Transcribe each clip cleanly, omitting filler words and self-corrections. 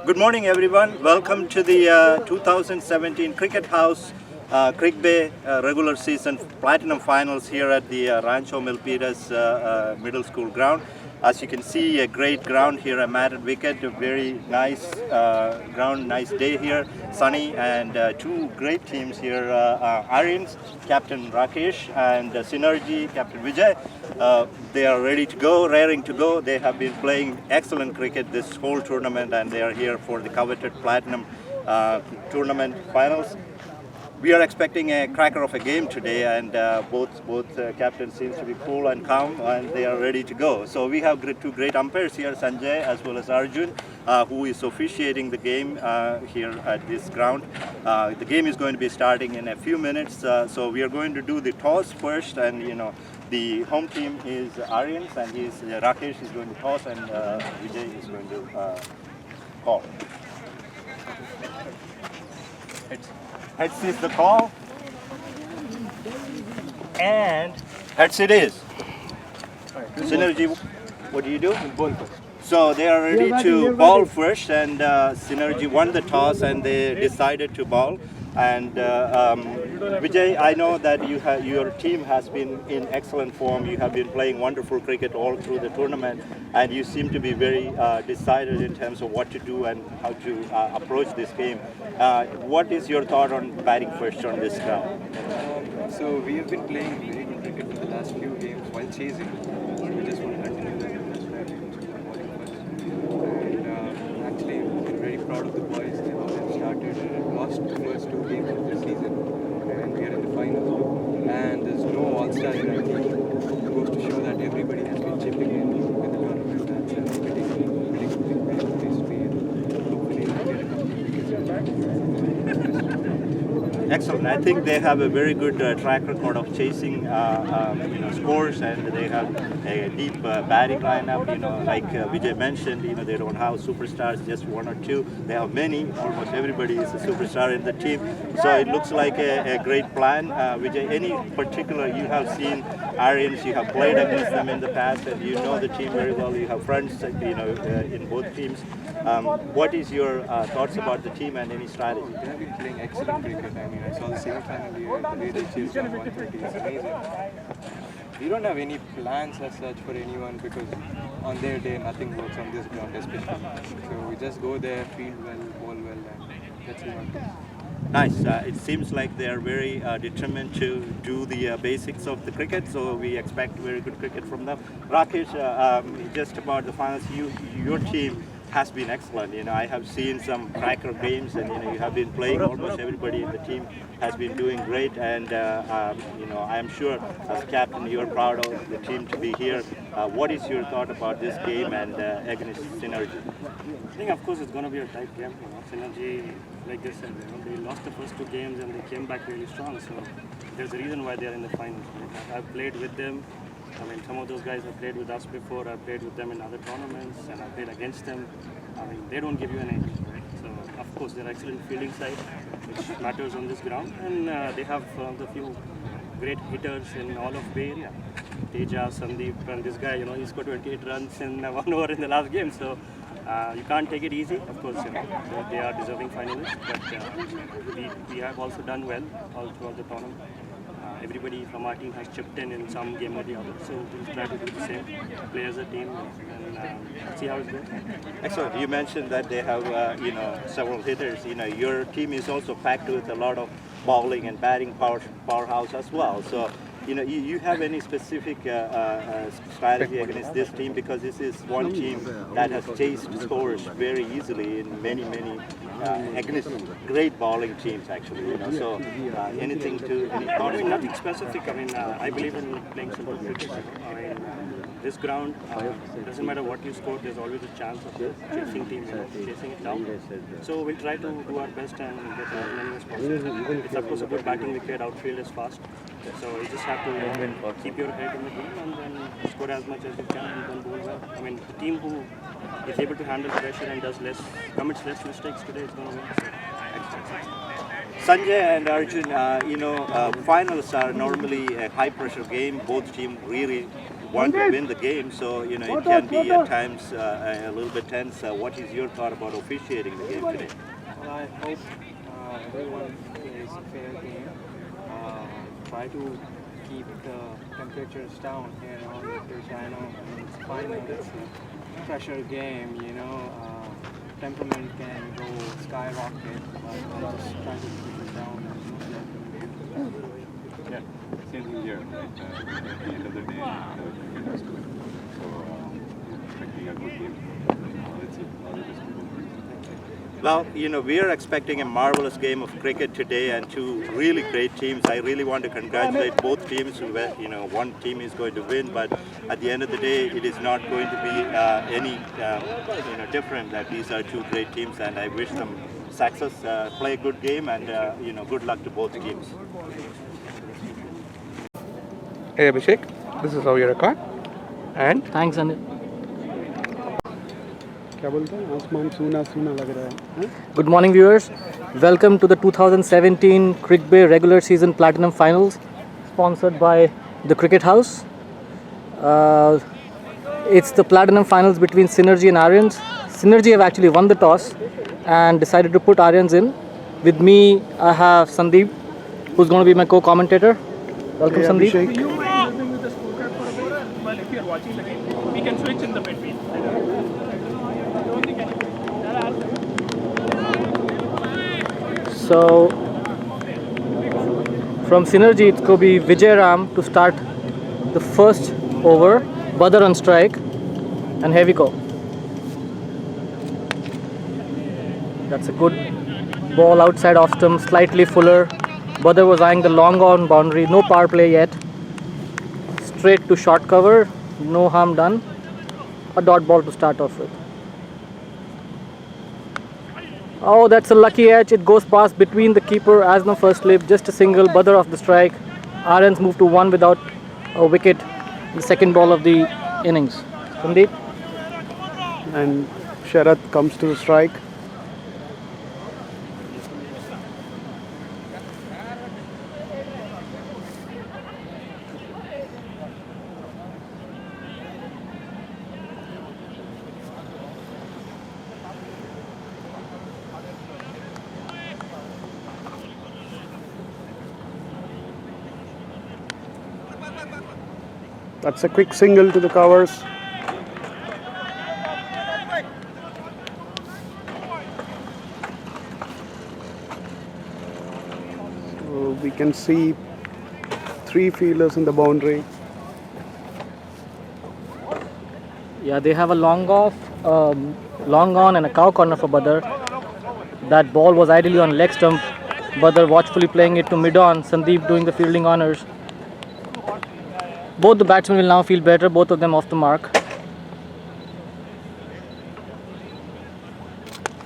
Good morning, everyone. Welcome to the 2017 Cricket House Cricbay regular season platinum finals here at the Rancho Milpitas Middle School ground. As you can see, a great ground here, a matted wicket, a very nice ground, nice day here, sunny, and two great teams here, Aryans, Captain Rakesh, and Synergy, Captain Vijay. They are ready to go, raring to go. They have been playing excellent cricket this whole tournament, and they are here for the coveted platinum tournament finals. We are expecting a cracker of a game today, and both captains seems to be cool and calm, and they are ready to go. So we have two great umpires here, Sanjay as well as Arjun, who is officiating the game here at this ground. The game is going to be starting in a few minutes, so we are going to do the toss first, and the home team is Aryans, and Rakesh is going to toss, and Vijay is going to call. Heads is the call, and heads it is. Synergy, what do you do? Ball first. So they are ready to ball first, and Synergy won the toss, and they decided to ball. And Vijay, I know that your team has been in excellent form. You have been playing wonderful cricket all through the tournament, and you seem to be very decided in terms of what to do and how to approach this game. What is your thought on batting first on this ground? So we have been playing very good cricket for the last few games while chasing. So we just want to continue that. That's why we chose the bowling first. And actually, we're very proud of the boys. They've all started and lost the first two games of the season, and we are in the finals. And there's no all-star in our team. It goes to show that everybody has been chipping in with the tournament. That's a pretty good place to be. Hopefully, we'll get a couple of wickets. Excellent. I think they have a very good track record of chasing scores, and they have a deep batting lineup. Like Vijay mentioned, they don't have superstars, just one or two. They have many. Almost everybody is a superstar in the team. So it looks like a great plan. Vijay, any particular, you have seen Ariens, you have played against them in the past, and you know the team very well. You have friends, in both teams. What is your thoughts about the team and any strategy? They have been playing excellent cricket. I saw the semi-final here, the way they chased down 130 is amazing. We don't have any plans as such for anyone because on their day nothing works on this ground especially. So we just go there, field well, bowl well, and that's it. Nice. It seems like they are very determined to do the basics of the cricket, so we expect very good cricket from them. Rakesh, just about the finals, your team has been excellent. I have seen some cracker games, and you have been playing. Almost everybody in the team has been doing great, and I am sure as captain you are proud of the team to be here. What is your thought about this game and against Synergy? I think, of course, it's going to be a tight game. Synergy, like they said, they lost the first two games and they came back really strong. So there's a reason why they are in the finals. I've played with them. Some of those guys have played with us before. I've played with them in other tournaments, and I've played against them. They don't give you an edge, right? So, of course, they're excellent fielding side, which matters on this ground, and they have the few great hitters in all of Bay Area. Teja, Sandeep, and this guy, he scored 28 runs in 1 over in the last game. So you can't take it easy. Of course, they are deserving finalists, but we have also done well all throughout the tournament. Everybody from our team has chipped in some game or the other, so we'll try to do the same, play as a team, and see how it goes. Excellent. You mentioned that they have several hitters. Your team is also packed with a lot of bowling and batting powerhouse as well. So you have any specific strategy against this team, because this is one team that has chased scores very easily in many against great bowling teams actually. So anything to any thoughts? Nothing specific. I believe in playing simple cricket. This ground, doesn't matter what you score, there's always a chance of the chasing team chasing it down. So we'll try to do our best and get as many as possible. It's of course a good batting wicket, outfield is fast. So you just have to keep your head in the game and then score as much as you can and then bowl well. The team who is able to handle pressure and commits less mistakes today is going to win. Sanjay and Arjun, finals are normally a high pressure game. Both teams really want to win the game, so it can be at times a little bit tense. What is your thought about officiating the game today? Well, I hope everyone plays a fair game. Try to keep the temperatures down here on the pitch. I know it's final, it's a pressure game, temperament can go skyrocket, but I'll just try to keep it down. Yeah, same thing here. Right? At the end of the day, cricket has to win. So, expecting a good game. Let's see how it is. Well, we are expecting a marvelous game of cricket today and two really great teams. I really want to congratulate both teams. One team is going to win, but at the end of the day, it is not going to be any different. That these are two great teams, and I wish them success. Play a good game, and good luck to both teams. Hey Abhishek, this is how you record. And Thanks, Anil. क्या बोलते हैं आसमान सूना सूना लग रहा है Good morning, viewers. Welcome to the 2017 Cricbay regular season Platinum Finals, sponsored by the Cricket House. It's the Platinum Finals between Synergy and Aryans. Synergy have actually won the toss and decided to put Aryans in. With me, I have Sandeep, who's going to be my co-commentator. Welcome, Hey, Sandeep. Abhishek. You may help me with the scorecard for a bit. Well, if you're watching the game, we can switch in the between. I don't think So, from Synergy, it's going to be Vijay Ram to start the first over. Badar on strike, and here we go. That's a good ball outside off stump, slightly fuller. Badar was eyeing the long on boundary, no power play yet. Straight to short cover, no harm done. A dot ball to start off with. Oh, that's a lucky edge. It goes past between the keeper as the first slip. Just a single. Badar off the strike. Aryans move to one without a wicket. The second ball of the innings. Sandeep? And Sharath comes to the strike. That's a quick single to the covers. So we can see three fielders in the boundary. Yeah, they have a long off, long on and a cow corner for Badar. That ball was ideally on leg stump. Badar watchfully playing it to mid on. Sandeep doing the fielding honours. Both the batsmen will now feel better, both of them off the mark.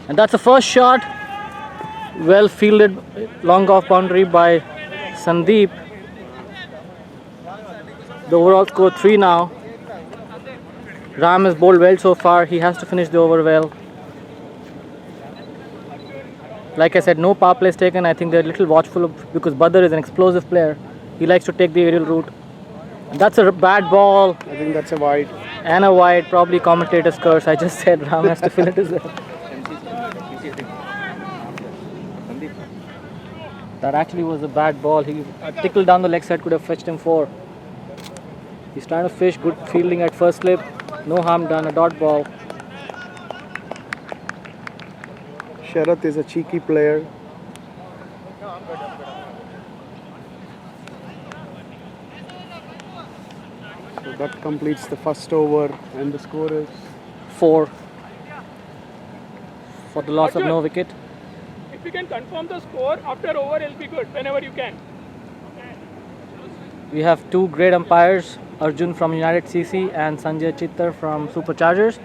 And that's the first shot. Well fielded, long off boundary by Sandeep. The overall score 3 now. Ram has bowled well so far. He has to finish the over well. Like I said, no power plays taken. I think they're a little watchful because Badar is an explosive player. He likes to take the aerial route. That's a bad ball. I think that's a wide. And a wide, probably commentator's curse. I just said Ram has to fill it as well. That actually was a bad ball. He tickled down the leg side, could have fetched him 4. He's trying to fish, good fielding at first slip. No harm done, a dot ball. Sharath is a cheeky player. So that completes the first over, and the score is 4 for the loss of no wicket. if you can confirm the score after over, it'll be good whenever you can. We have 2 great umpires, Arjun from United CC and Sanjay Chittar from Superchargers.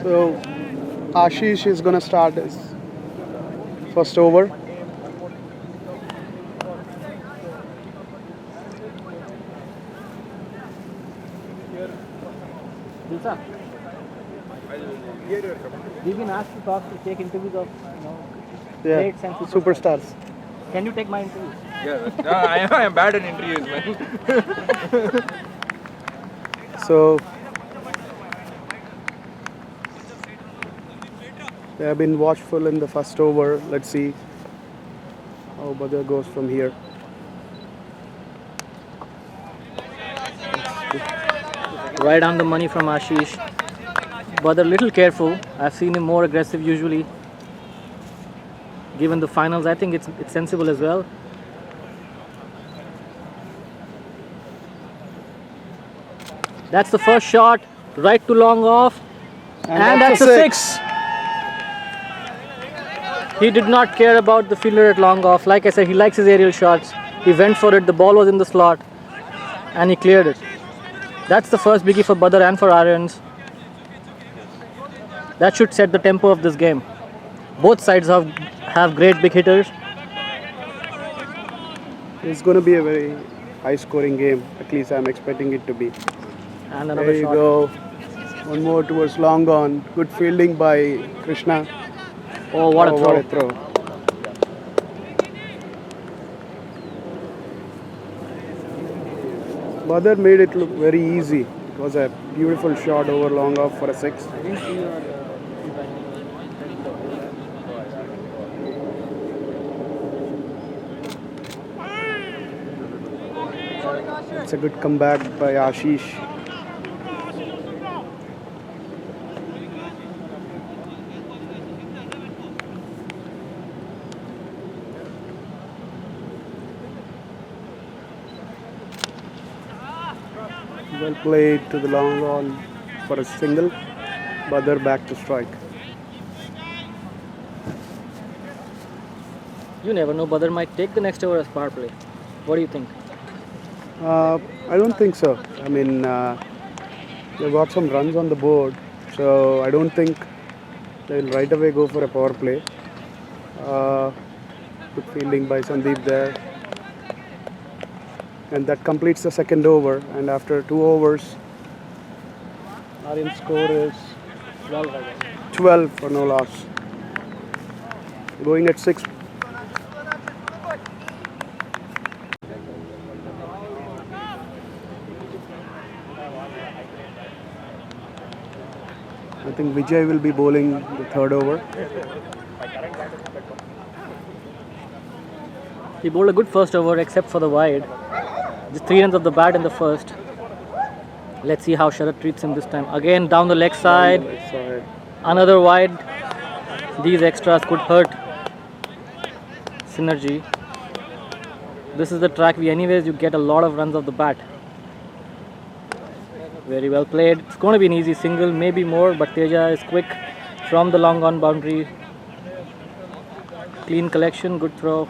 so. Ashish is gonna start his first over. We've been asked to take interviews of Yeah, greats and superstars. Can you take my interview? Yeah, I am bad in interviews, man. So they have been watchful in the first over. Let's see how Badr goes from here. Right on the money from Ashish. But a little careful. I've seen him more aggressive usually. Given the finals, I think it's sensible as well. That's the first shot. Right to long off. And that's a six. He did not care about the fielder at long off. Like I said, he likes his aerial shots. He went for it. The ball was in the slot. And he cleared it. That's the first biggie for Badr and for Aryans. That should set the tempo of this game. Both sides have great big hitters. It's going to be a very high-scoring game. At least I'm expecting it to be. And There another you shot. go. One more towards long on. Good fielding by Krishna. Oh, what a throw. What a throw. Badr made it look very easy. It was a beautiful shot over long off for a six. It's a good comeback by Ashish. Well played to the long on for a single. Badr back to strike. You never know. Badr might take the next over as power play. What do you think? I don't think so. I mean, they've got some runs on the board, so I don't think they'll right away go for a power play. Good fielding by Sandeep there. And that completes the second over. And after 2 overs, Ariens' score is 12, I guess. 12 for no loss. Going at 6. I think Vijay will be bowling the third over. He bowled a good first over except for the wide. Just 3 runs of the bat in the first. Let's see how Sharad treats him this time. Again down the leg side. Another wide. These extras could hurt Synergy. This is the track we anyways you get a lot of runs of the bat. Very well played. It's going to be an easy single, maybe more, but Teja is quick from the long on boundary. Clean collection, good throw.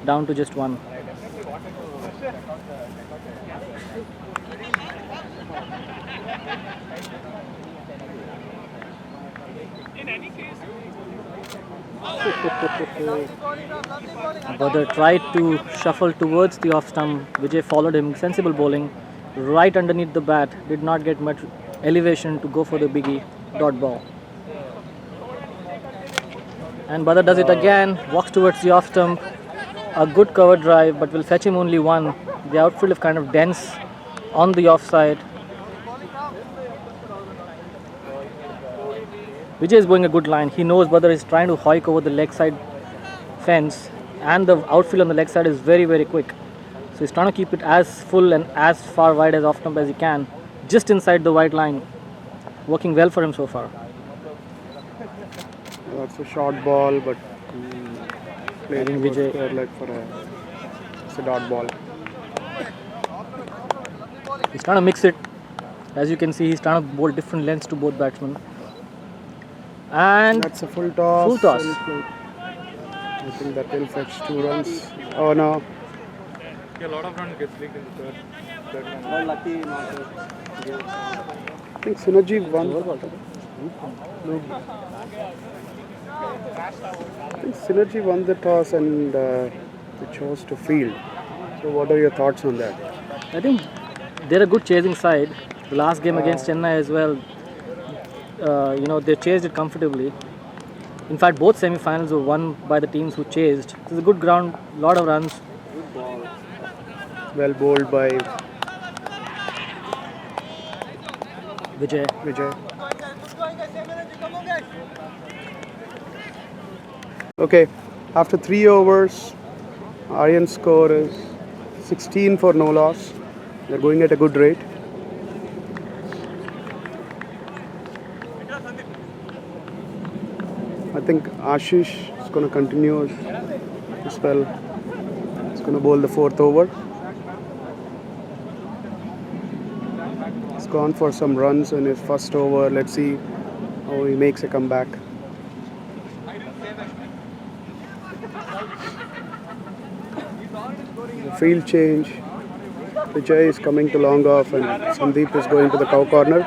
Down to just 1. Badr tried to shuffle towards the off stump. Vijay followed him. Sensible bowling. Right underneath the bat. Did not get much elevation to go for the biggie. Dot ball. And Badr does it again. Walks towards the off stump. A good cover drive, but will fetch him only 1. The outfield is kind of dense on the offside. Vijay is going a good line. He knows Badr is trying to hike over the leg side fence, and the outfield on the leg side is very, very quick. So he's trying to keep it as full and as far wide as off stump as he can, just inside the white line. Working well for him so far. That's a short ball, but playing Vijay. square leg for it's a dot ball. He's trying to mix it. As you can see, he's trying to bowl different lengths to both batsmen. And That's a full toss. Full toss. I think that will fetch 2 runs. Oh no. A lot of runs gets leaked in the third man. I think Synergy won. I think Synergy won the toss and they chose to field. So what are your thoughts on that? I think they're a good chasing side. The last game against Chennai as well. they chased it comfortably. In fact, both semi-finals were won by the teams who chased. This is a good ground, lot of runs. Well bowled by Vijay. Okay, after 3 overs, Aryans score is 16 for no loss. They're going at a good rate. I think Ashish is going to continue as well. He's going to bowl the 4th over. He's gone for some runs in his first over. Let's see how he makes a comeback. The field change. Vijay is coming to long off and Sandeep is going to the cow corner.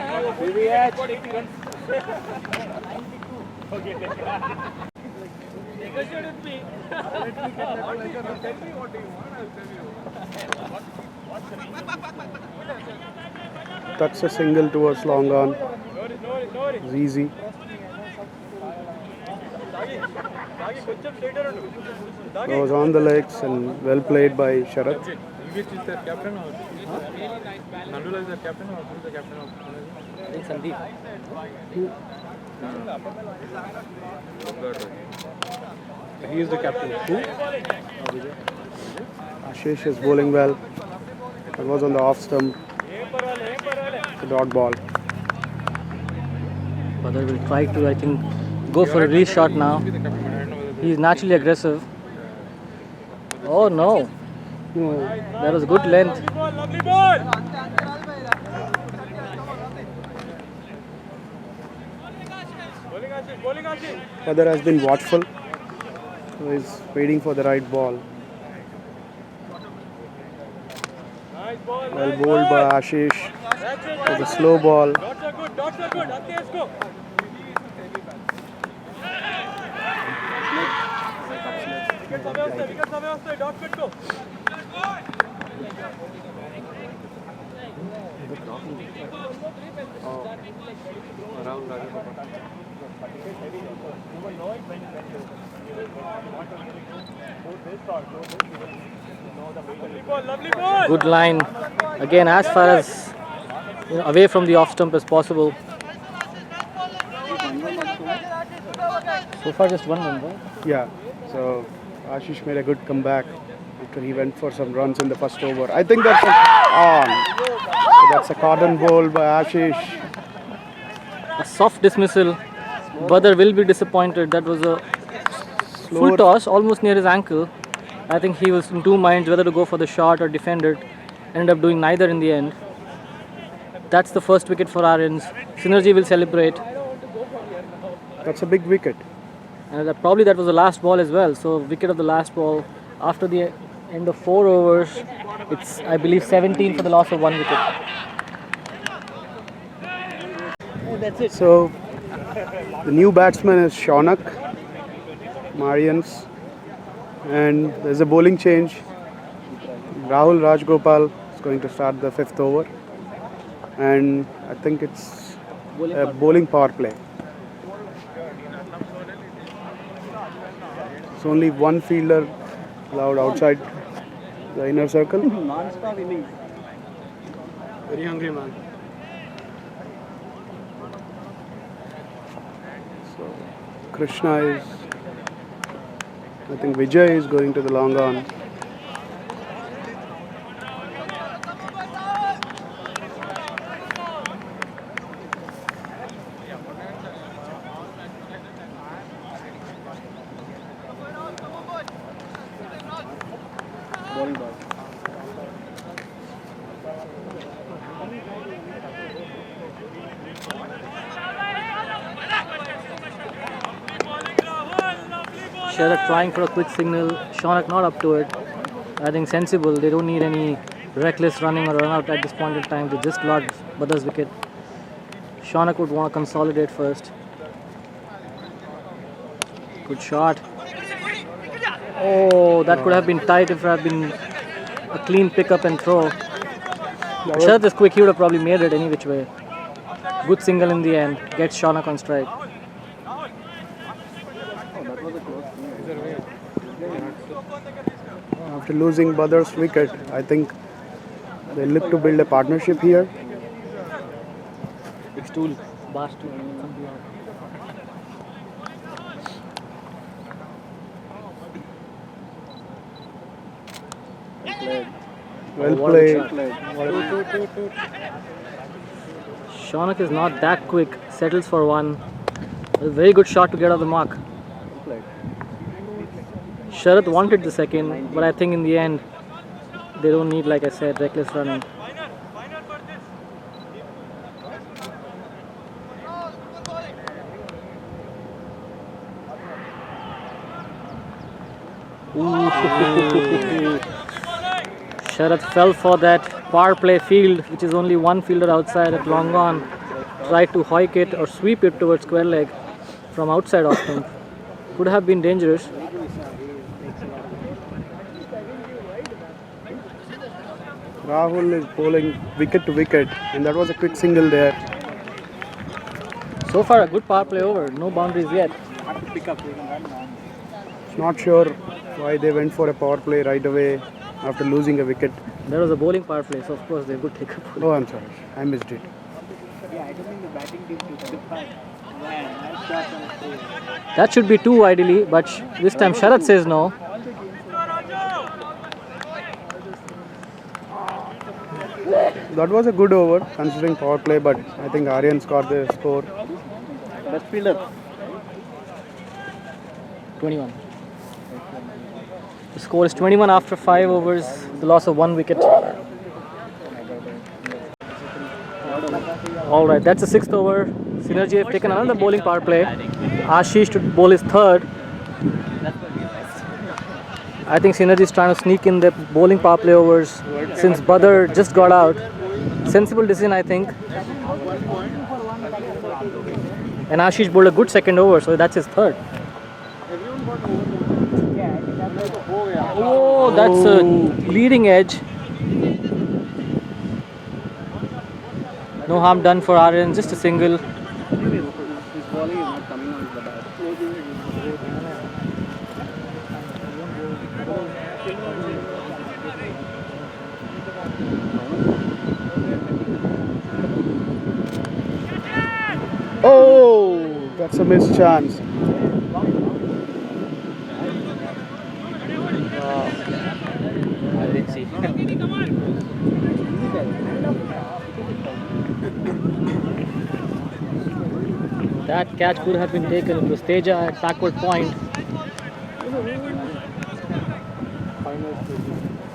That's a single towards long on. It's easy. It was on the legs and well played by Sharath. Which is the captain or? Nandula is the captain or who is the captain of? I think Sandeep. He is the captain. Who? Ashish is bowling well. It was on the off stump. The dot ball. Badar will try to, I think, go for a reshot now. He's naturally aggressive. Oh no. That was good length. Badar has been watchful. So he's waiting for the right ball. Well bowled by Ashish. With a slow ball. Good line. Again, as far as away from the off stump as possible. So far, just one run, right? Yeah. So Ashish made a good comeback after he went for some runs in the first over. I think that's on. So that's a cotton bowl by Ashish. A soft dismissal. Badar will be disappointed. That was a full Slower. toss, almost near his ankle. I think he was in two minds whether to go for the shot or defend it. Ended up doing neither in the end. That's the first wicket for Ariens. Synergy will celebrate. That's a big wicket. And probably that was the last ball as well. So wicket of the last ball. After the end of 4 overs, it's I believe 17 for the loss of 1 wicket. So the new batsman is Shaunak, Aryans, and there's a bowling change. Rahul Rajgopal is going to start the 5th over, and I think it's a bowling power play. It's only one fielder allowed outside the inner circle. Non-stop innings. Very hungry man. So Krishna is, I think Vijay is going to the long on. Sharath trying for a quick signal. Shaunak not up to it. I think sensible. They don't need any reckless running or run out at this point in time. They just lost Badar's wicket. Shaunak would want to consolidate first. Good shot. Oh, that could have been tight if it had been a clean pick up and throw. Sharath is quick. He would have probably made it any which way. Good single in the end. Gets Shaunak on strike. After losing Badr's wicket, I think they look to build a partnership here. Big stool. Bar stool. Well played. Shaunak is not that quick. Settles for one. A very good shot to get off the mark. Sharath wanted the second, but I think in the end, they don't need, like I said, reckless running. Sharath fell for that power play field, which is only one fielder outside at long on. Tried to hoik it or sweep it towards square leg from outside off stump. Could have been dangerous. Rahul is bowling wicket to wicket, and that was a quick single there. So far, a good power play over. No boundaries yet. Not sure why they went for a power play right away after losing a wicket. There was a bowling power play, so of course they could take a bowling. Oh, I'm sorry, I missed it. That should be two ideally, but this time Sharath says no. That was a good over considering power play, but I think Aryans got the score. Best fielder. 21. The score is 21 after 5 overs, the loss of 1 wicket. Alright, that's the 6th over. Synergy have taken another bowling power play. Ashish to bowl his third. I think Synergy is trying to sneak in the bowling power play overs since Badr just got out. Sensible decision, I think. And Ashish bowled a good second over, so that's his third. Oh, that's a leading edge. No harm done for Aryans, just a single. Oh, that's a missed chance. I didn't see. That catch could have been taken. It was Teja at backward point.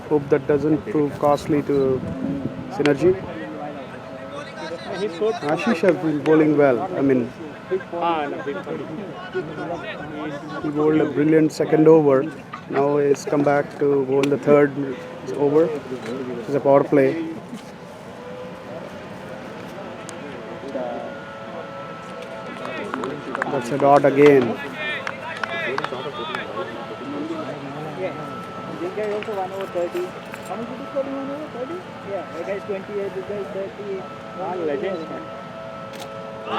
Hope that doesn't prove costly to Synergy. Ashish has been bowling well. I mean, he bowled a brilliant second over. Now he's come back to bowl the third over. It's a power play. That's a dot again. This guy also 1 over 30. How much did he score in 1 over 30? Yeah, that guy is 28, this guy is 30. All legends, man. Oh!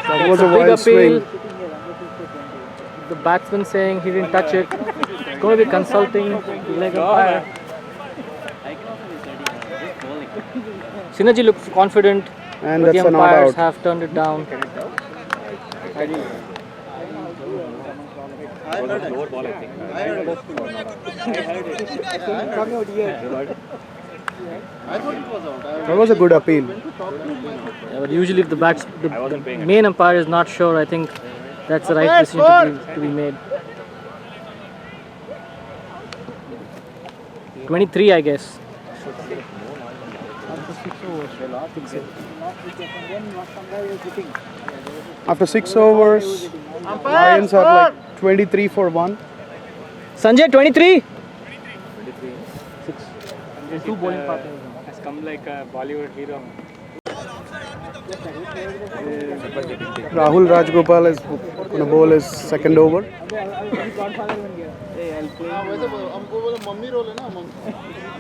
That was a wild swing. The batsman saying he didn't touch it. It's going to be consulting leg umpire. Synergy looks confident, And but the that's a not umpires out. have turned it down. That was a good appeal. Yeah, but usually if the main umpire is not sure, I think that's the right decision to be made. 23, I guess. After 6 overs, Lions are like 23 for 1. Sanjay, 23? 2 bowling partners. Has come like a Bollywood hero. Rahul Rajgopal is going to bowl his second over.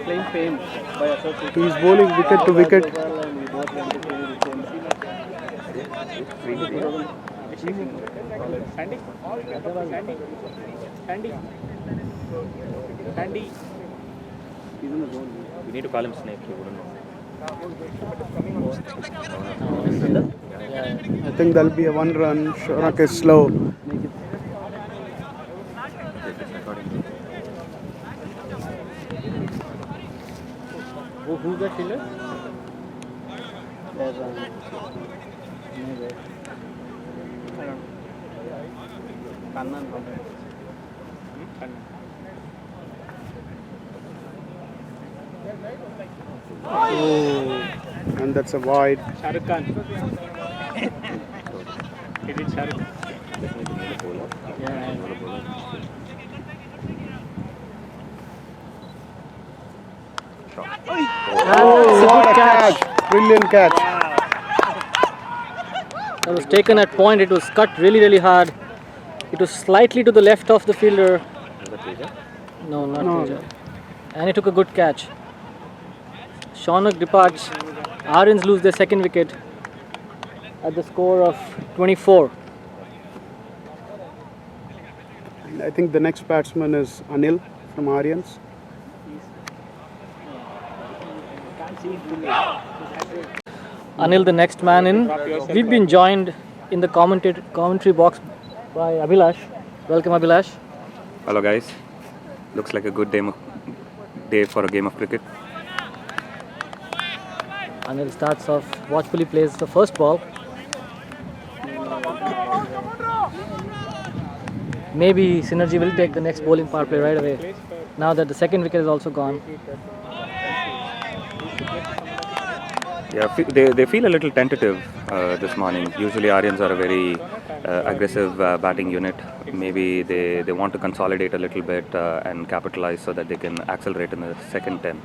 Playing fame by association. He is bowling wicket to wicket. And we both went to play with the same team. Sandy? Sandy? He's in the zone. We need to call him Snake. He wouldn't know. I think there'll be a 1 run. Shorak is slow. Who's that fielder? There's Kannan. And that's a wide. Shahrukh Khan. Is it Shahrukh? Yeah. What a catch! Brilliant catch. That was taken at point. It was cut really hard. It was slightly to the left of the fielder. No, not Teja. And he took a good catch. Shaunak departs. Aryans lose their second wicket at the score of 24. And I think the next batsman is Anil from Aryans. Anil, the next man in. We've been joined in the commentary box by Abhilash. Welcome, Abhilash. Hello guys, looks like a good day for a game of cricket. Anil starts off, watchfully plays the first ball. Maybe Synergy will take the next bowling power play right away, now that the second wicket is also gone. Yeah, they feel a little tentative this morning. Usually Ariens are a very aggressive batting unit. Maybe they want to consolidate a little bit and capitalize so that they can accelerate in the second 10.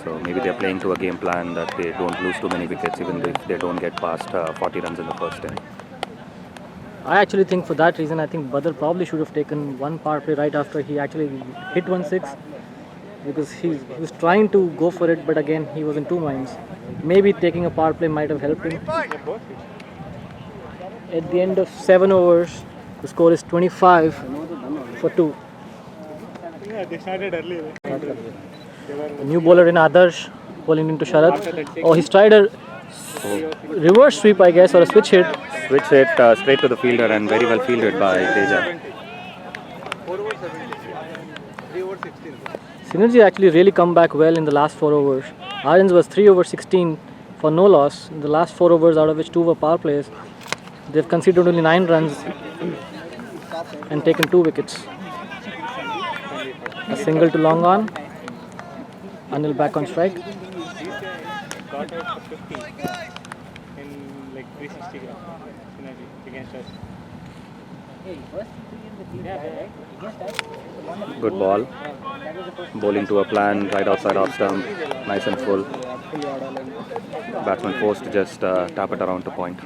So maybe they're playing to a game plan that they don't lose too many wickets even if they don't get past 40 runs in the first 10. I actually think for that reason, I think Badr probably should have taken one power play right after he actually hit 1-6, because he was trying to go for it, but again he was in two minds. Maybe taking a power play might have helped him. At the end of 7 overs, the score is 25 for 2. Yeah, they started early. A new bowler in Adarsh, bowling into Sharad. Oh, he's tried a reverse sweep, I guess, or a switch hit. Switch hit straight to the fielder and very well fielded by Teja. 4 over 17. 3 over 16. Synergy actually really come back well in the last 4 overs. Aryans was 3 over 16 for no loss. In the last 4 overs, out of which 2 were power plays, they've conceded only 9 runs and taken 2 wickets. A single to long on. Anil back on strike. Got out for 50 in like 360 grams. Synergy against us. Good ball. Bowling to a plan right outside off stump. Nice and full. Batsman forced to just tap it around to point.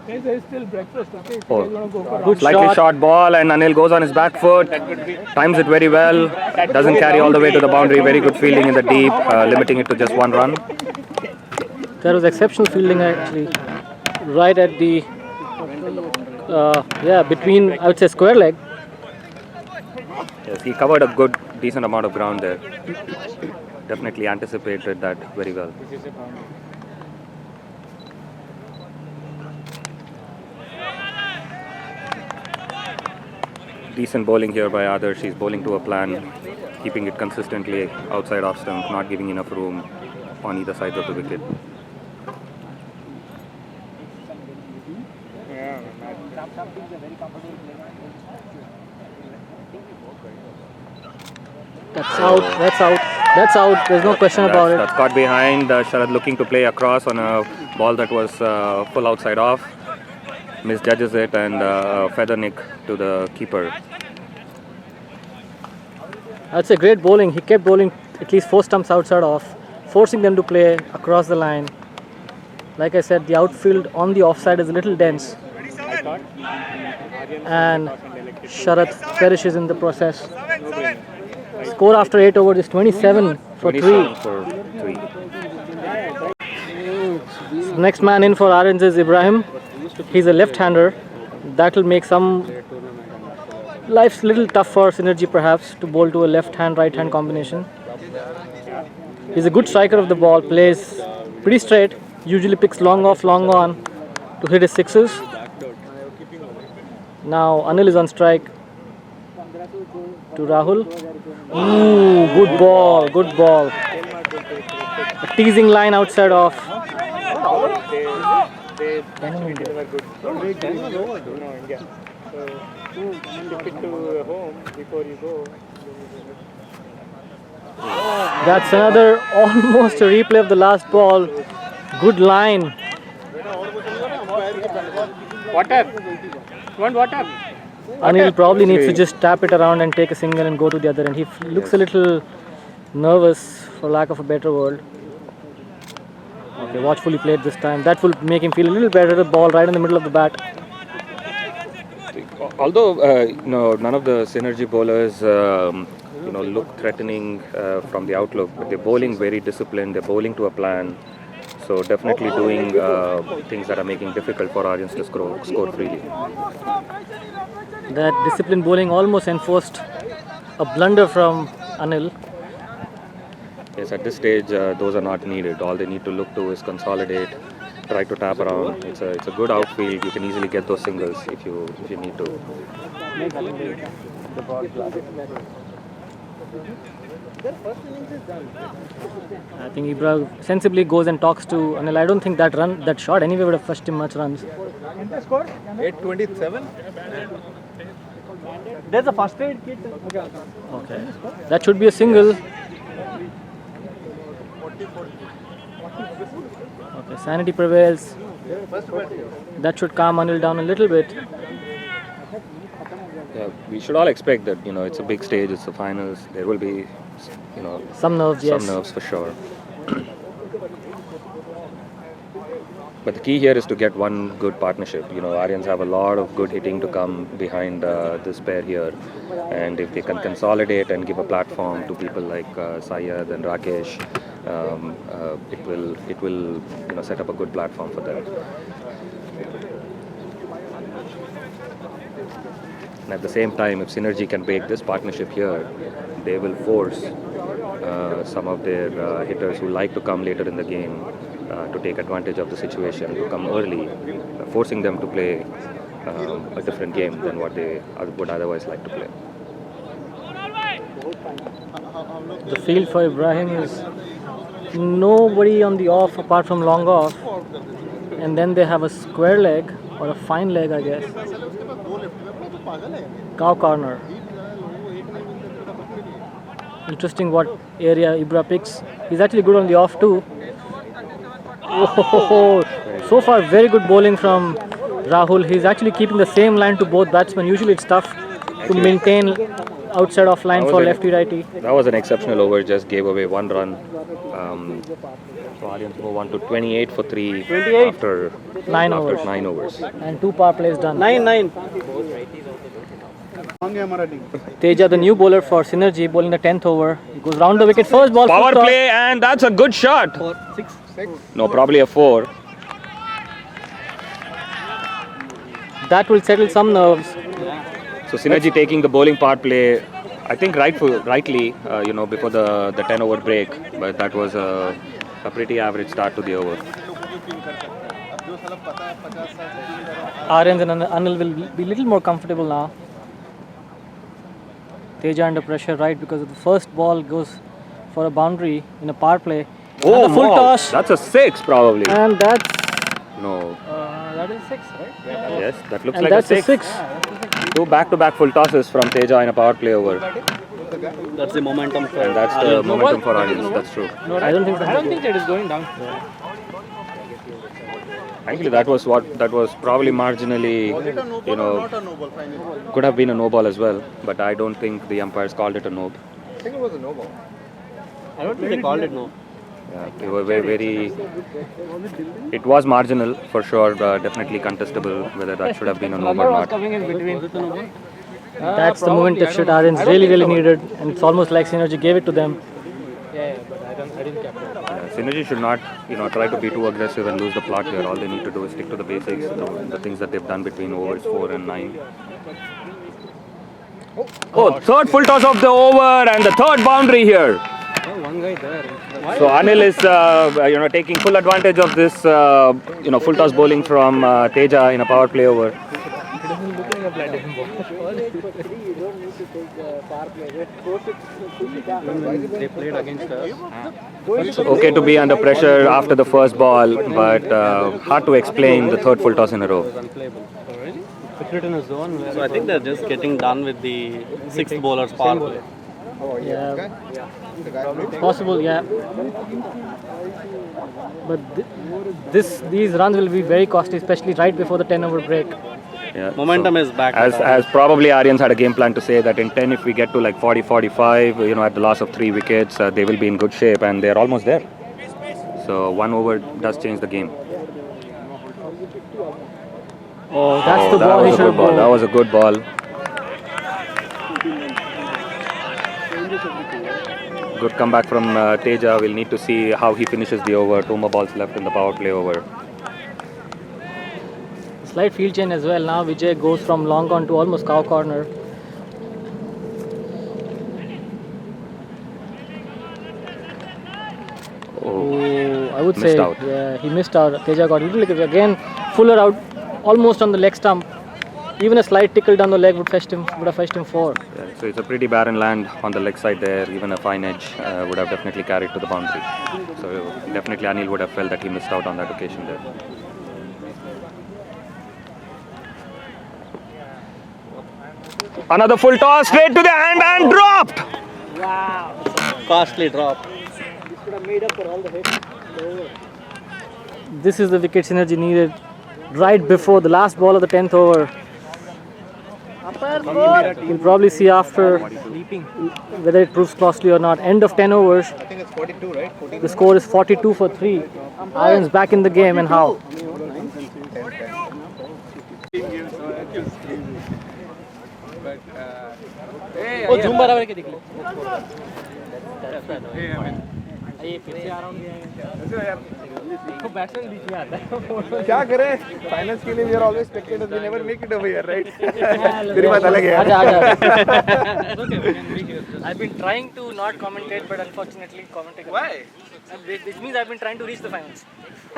There's still breakfast, okay? Oh, Good slightly shot. short ball and Anil goes on his back foot. Times it very well. Doesn't carry all the way to the boundary. Very good fielding in the deep, limiting it to just 1 run. That was exceptional fielding actually. Right at the, between, I would say, square leg. Yes, he covered a good, decent amount of ground there. Definitely anticipated that very well. Decent bowling here by Adarsh. She's bowling to a plan, keeping it consistently outside off stump, not giving enough room on either side of the wicket. That's out, that's out, that's out. There's no question about it. That's caught behind. Sharad looking to play across on a ball that was full outside off. Misjudges it and feather nick to the keeper. That's a great bowling. He kept bowling at least 4 stumps outside off, forcing them to play across the line. Like I said, the outfield on the offside is a little dense. And Sharath perishes in the process. Score after 8 overs is 27 for 3. 27 for 3. Next man in for Aryens is Ibrahim. He's a left-hander. That will make some life's little tough for Synergy perhaps to bowl to a left-hand, right-hand combination. He's a good striker of the ball, plays pretty straight, usually picks long off, long on to hit his sixes. Now Anil is on strike to Rahul. Ooh, good ball, good ball. A teasing line outside off. That's another almost a replay of the last ball. Good line. Water. Want water? Anil probably needs to just tap it around and take a single and go to the other end. He looks a little nervous, for lack of a better word. Okay, watchfully played this time. That will make him feel a little better. The ball right in the middle of the bat. Although none of the Synergy bowlers look threatening from the outlook, but they're bowling very disciplined. They're bowling to a plan. So definitely doing things that are making difficult for Aryans to score freely. That disciplined bowling almost enforced a blunder from Anil. Yes, at this stage, those are not needed. All they need to look to is consolidate, try to tap around. It's a good outfield. You can easily get those singles if you need to. I think Ibra sensibly goes and talks to Anil. I don't think that shot anyway would have fetched him much runs. 827. There's a first aid kit. Okay, that should be a single. Okay, sanity prevails. That should calm Anil down a little bit. Yeah, we should all expect that it's a big stage. It's the finals. There will be Some nerves, yes. Some nerves for sure. But the key here is to get one good partnership. Aryans have a lot of good hitting to come behind this pair here, and if they can consolidate and give a platform to people like Syed and Rakesh, it will set up a good platform for them. And at the same time, if Synergy can break this partnership here, they will force some of their hitters who like to come later in the game to take advantage of the situation, to come early, forcing them to play a different game than what they would otherwise like to play. The field for Ibrahim is nobody on the off apart from long off, and then they have a square leg or a fine leg, I guess. Cow corner. Interesting what area Ibra picks. He's actually good on the off too. Oh, so far very good bowling from Rahul. He's actually keeping the same line to both batsmen. Usually it's tough to maintain outside off line for lefty righty. That was an exceptional over. Just gave away one run. So Aryans move on to 28 for 3 after 9 overs. And 2 power plays done. 9. Teja, the new bowler for Synergy, bowling the 10th over. He goes round the wicket. First ball. Power play, and that's a good shot. 6. No, probably a 4. That will settle some nerves. So Synergy taking the bowling power play, I think rightly, before the 10 over break, but that was a pretty average start to the over. Aryans and Anil will be a little more comfortable now. Teja under pressure, right, because of the first ball goes for a boundary in a power play. Oh, and a full toss. That's a 6 probably. And that's No. that is 6, right? Yes, that looks And like that's a 6. 6. 2 back-to-back full tosses from Teja in a power play over. That's the momentum. And that's the momentum for Ariens. That's true. I don't think so. I don't think that is going down. Actually, that was probably marginally, could have been a no ball as well. But I don't think the umpires called it a no. I don't think they called it no. They were very. It was marginal for sure, definitely contestable whether that should have been an over or not. That's the moment that shit Aryans really needed, and it's almost like Synergy gave it to them. Synergy should not, try to be too aggressive and lose the plot here. All they need to do is stick to the basics, the things that they've done between overs 4 and 9. Oh, third full toss of the over and the third boundary here. So Anil is, taking full advantage of this, full toss bowling from Teja in a power play over. They played against us. It's okay to be under pressure after the first ball, but hard to explain the third full toss in a row. So I think they're just getting done with the sixth bowler's power play. Yeah, possible, yeah. But these runs will be very costly, especially right before the 10-over break. Yeah, Momentum is back. As probably Aryans had a game plan to say that in 10, if we get to like 40-45, at the loss of 3 wickets, they will be in good shape, and they're almost there. So 1 over does change the game. Oh, that's the ball he should have bowled. That was a good ball. Good comeback from Teja. We'll need to see how he finishes the over. 2 more balls left in the power play over. Slight field change as well. Now Vijay goes from long on to almost cow corner. Oh, I would say, out. Yeah, he missed out. Teja got little again. Fuller out, almost on the leg stump. Even a slight tickle down the leg would have fetched him 4. Yeah, so it's a pretty barren land on the leg side there. Even a fine edge would have definitely carried to the boundary. So definitely Anil would have felt that he missed out on that occasion there. Another full toss straight to the hand and dropped. Wow. Costly drop. This would have made up for all the hits. This is the wicket Synergy needed right before the last ball of the 10th over. We'll probably see after whether it proves costly or not. End of 10 overs. I think it's 42, right? 14. The score is 42 for 3. Aryans back in the game, and how? Oh, zoom बराबर के दिख लो. क्या करें finals के लिए we are always spectators we never make it over here right तेरी बात अलग है I've been trying to not commentate, but unfortunately commentating. Why? Which means I've been trying to reach the finals.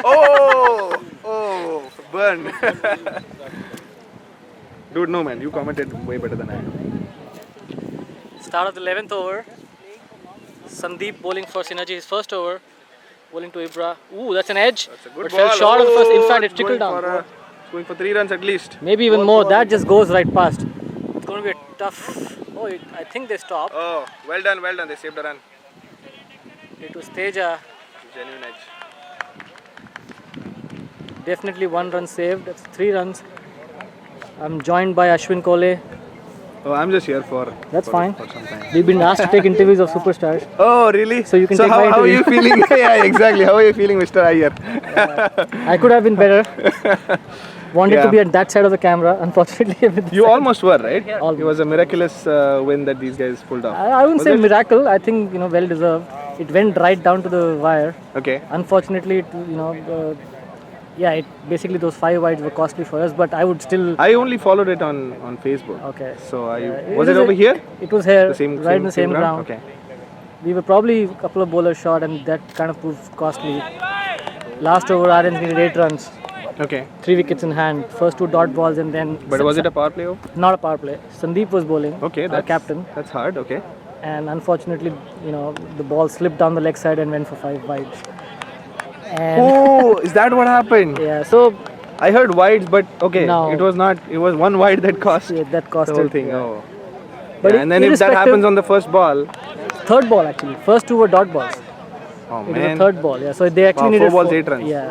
Oh, burn. Dude, no man, you commented way better than I. Start of the 11th over. Sandeep bowling for Synergy, his first over. Bowling to Ibra. Ooh, that's an edge. That's a good but ball. Fell short of the first. In fact, it trickled down. Going for 3 runs at least. Maybe even more. That just goes right past. It's going to be a tough. Oh, I think they stopped. Oh, well done. They saved a run. It was Teja. Genuine edge. Definitely 1 run saved. That's 3 runs. I'm joined by Ashwin Kole. Oh, I'm just here for. That's fine. For some time. We've been asked to take interviews of superstars. Oh, really? So you can take my how are you interview. feeling? Yeah, exactly. How are you feeling, Mr. Iyer? I could have been better. Wanted to be at that side of the camera. Unfortunately, You almost were, right? Almost. It was a miraculous win that these guys pulled off. I wouldn't say miracle. I think well deserved. It went right down to the wire. Okay. Unfortunately, it basically those 5 wides were costly for us. But I would still. I only followed it on Facebook. Okay. So was it over here? It was here, The same, right in the same ground. Okay. We were probably a couple of bowlers short, and that kind of proved costly. Last over, Aryans needed 8 runs. Okay. 3 wickets in hand. First 2 dot balls, and then. But was it a power play? Not a power play. Sandeep was bowling. Okay, our captain. That's hard. Okay. And unfortunately, the ball slipped down the leg side and went for 5 wides. And Oh, is that what happened? yeah, so I heard wides, but okay, No. it was not. It was 1 wide that cost that the costed. whole thing. yeah. Oh. But Yeah, and then if that irrespective- happens on the first ball, Third ball actually. First 2 were dot balls. oh It was man, the third ball. Yeah, so they actually Wow, needed 4 balls, 8 runs. Yeah,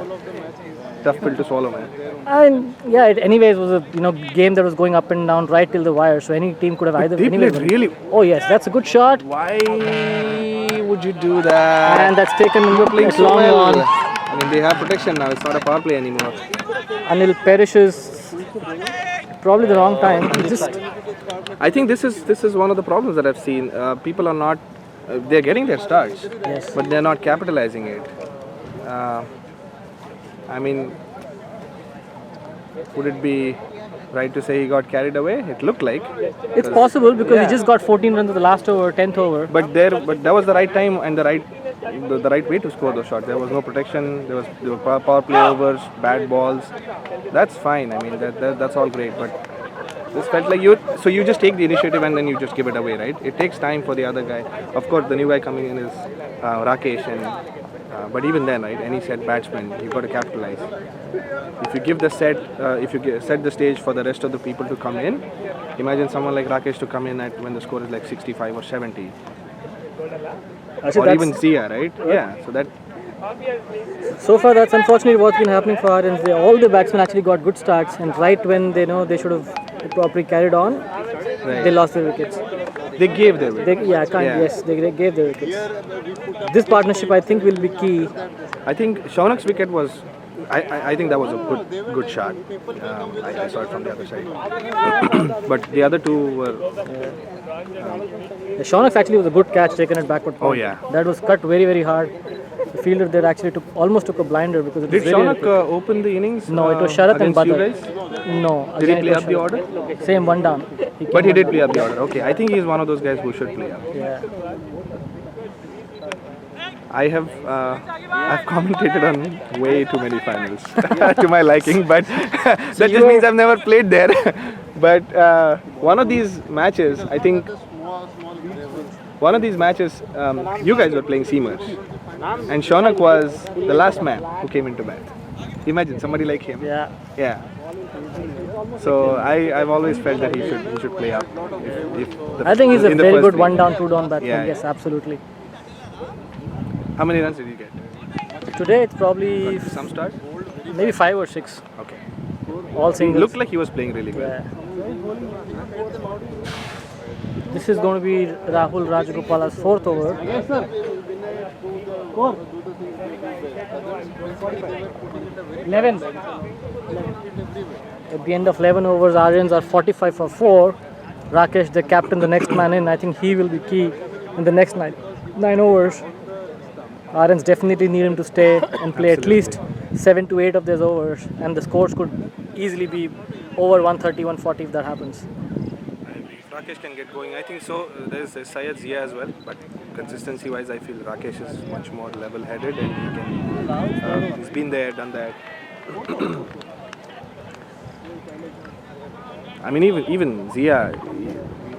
tough pill to swallow, man. and yeah, it anyways was a game that was going up and down right till the wire. So any team could have either. They anyways played won. really. Oh yes, that's a good shot. Why would you do that? And that's taken You're playing at so long well. on. I mean, they have protection now. It's not a power play anymore. Anil perishes. Probably the wrong time. He just I think this is one of the problems that I've seen. People are not. They're getting their starts, Yes. but they're not capitalizing it. I mean, would it be right to say he got carried away? It looked like. it's possible because Yeah. he just got 14 runs at the last over, 10th over. But that was the right time and the right way to score those shots. There was no protection. There were power play overs, bad balls. That's fine. I mean that's all great. But this felt like you just take the initiative and then you just give it away, right? It takes time for the other guy. Of course, the new guy coming in is Rakesh, but even then, right? Any set batsman, you've got to capitalize. If you give the set, set the stage for the rest of the people to come in, imagine someone like Rakesh to come in at when the score is like 65 or 70. Or even Zia, right? Yeah, So far, that's unfortunately what's been happening for Aryans. All the batsmen actually got good starts, and right when they know they should have properly carried on, they lost their wickets. They gave their wickets. Yes, they gave their wickets. This partnership, I think, will be key. I think Shaunak's wicket was. I think that was a good shot. I saw it from the other side. But the other two were. Shaunak's actually was a good catch taken at backward point. Oh, yeah. That was cut very, very hard. The fielder there actually almost took a blinder because it Did was really Shaunak open the innings? No, it was Sharath and against you Badr. guys? No. Did he again, play it was up the Sharath. order? Same, one down. But he did play up the order. Okay, I think he is one of those guys who should play up. Yeah. I've commentated on way too many finals to my liking, but that just means I've never played there. But one of these matches, I think, you guys were playing seamers, and Shaunak was the last man who came into bat. Imagine somebody like him. Yeah. Yeah. So I've always felt that he should play up. I think he's a in the very first good league. one down, two down batsman. Yeah, Yes, absolutely. How many runs did you get? Today it's probably Some start? maybe 5 or 6. Okay. All He singles. looked like he was playing really well. Yeah. This is going to be Rahul Rajagopal's 4th over. Yes, sir. 11. At the end of 11 overs, Ariens are 45 for 4. Rakesh, the captain, the next man in, I think he will be key in the next 9 overs. Ariens definitely need him to stay and play at least 7 to 8 of these overs, and the scores could easily be over 130, 140 if that happens. If Rakesh can get going, I think so. There's Syed Zia as well, but consistency-wise, I feel Rakesh is much more level-headed and he can. He's been there, done that. I mean, even Zia,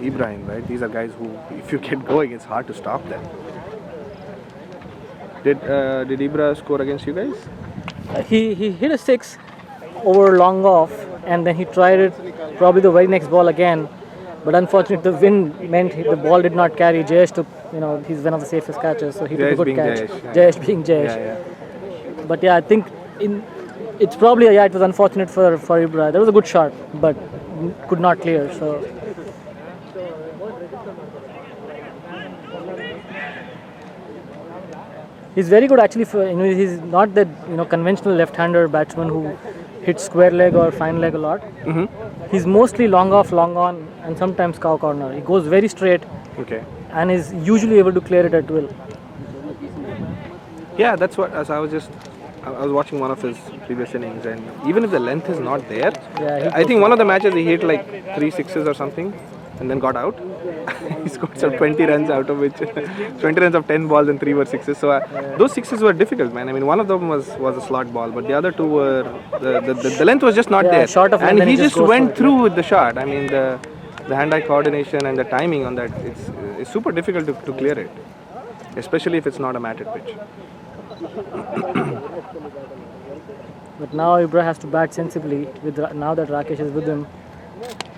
Ibrahim, right? These are guys who, if you get going, it's hard to stop them. Did Ibra score against you guys? He hit a 6 over long off, and then he tried it probably the very next ball again. But unfortunately, the wind meant the ball did not carry. Jayesh took, he's one of the safest catchers, so he took a good catch. Jayesh being Jayesh. Yeah. But yeah, I think it's probably it was unfortunate for Ibra. There was a good shot, but could not clear. So. He's very good actually. He's not that conventional left-hander batsman who hits square leg or fine leg a lot. Mm-hmm. He's mostly long off, long on, and sometimes cow corner. He goes very straight. Okay. And is usually able to clear it at will. Yeah, that's what. As I was watching one of his previous innings, and even if the length is not there, I think one of the matches he hit like 3 sixes or something, and then got out. He scored some 20 runs out of which 20 runs of 10 balls and 3 were sixes. So those sixes were difficult, man. I mean, one of them was a slot ball, but the other two were the length was just not there. Short of and he just went through with the shot. I mean, the hand-eye coordination and the timing on that, it's super difficult to clear it, especially if it's not a matted pitch. But now Ibra has to bat sensibly now that Rakesh is with him.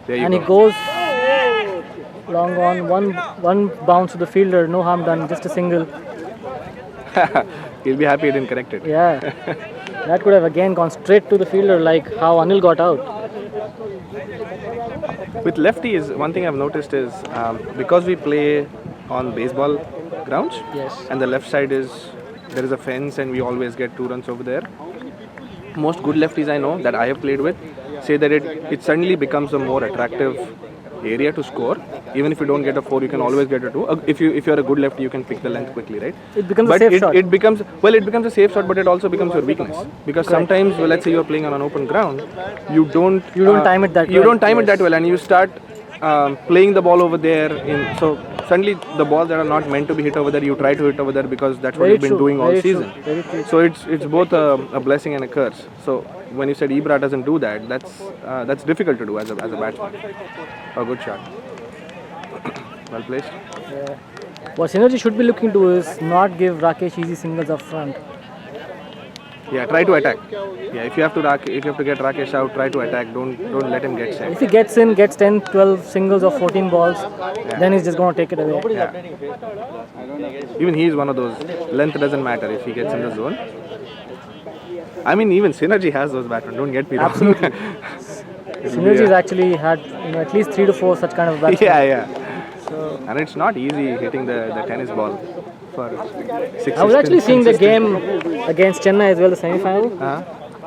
And he goes long on, one bounce to the fielder, no harm done, just a single. He'll be happy he didn't correct it. Yeah, that could have again gone straight to the fielder like how Anil got out. With lefties, one thing I've noticed is because we play on baseball grounds. Yes. And the left side there is a fence, and we always get 2 runs over there. Most good lefties I know that I have played with say that it suddenly becomes a more attractive area to score. Even if you don't get a 4, you can always get a 2. If you're a good lefty, you can pick the length quickly, right? It becomes a safe shot. It becomes a safe shot, but it also becomes your weakness, because sometimes, well, let's say you're playing on an open ground, you don't time it that you well. don't time it that well, and you start playing the ball over there. So suddenly the balls that are not meant to be hit over there, you try to hit over there because that's what Very you've been true, doing all very true, season. very true. So it's both a blessing and a curse. So when you said Ibra doesn't do that, that's difficult to do as a batsman. A good shot. Well placed. What Synergy should be looking to is not give Rakesh easy singles up front. Yeah, try to attack. Yeah, if you have to get Rakesh out, try to attack. Don't let him get set. If he gets 10, 12 singles or 14 balls, then he's just going to take it away. Yeah. Even he is one of those. Length doesn't matter if he gets in the zone. I mean, even Synergy has those batsmen. Don't get me wrong. Absolutely. Synergy's actually had at least 3 to 4 such kind of batsmen. Yeah. And it's not easy hitting the tennis ball for 6. I was actually seeing the game against Chennai as well, the semi-final.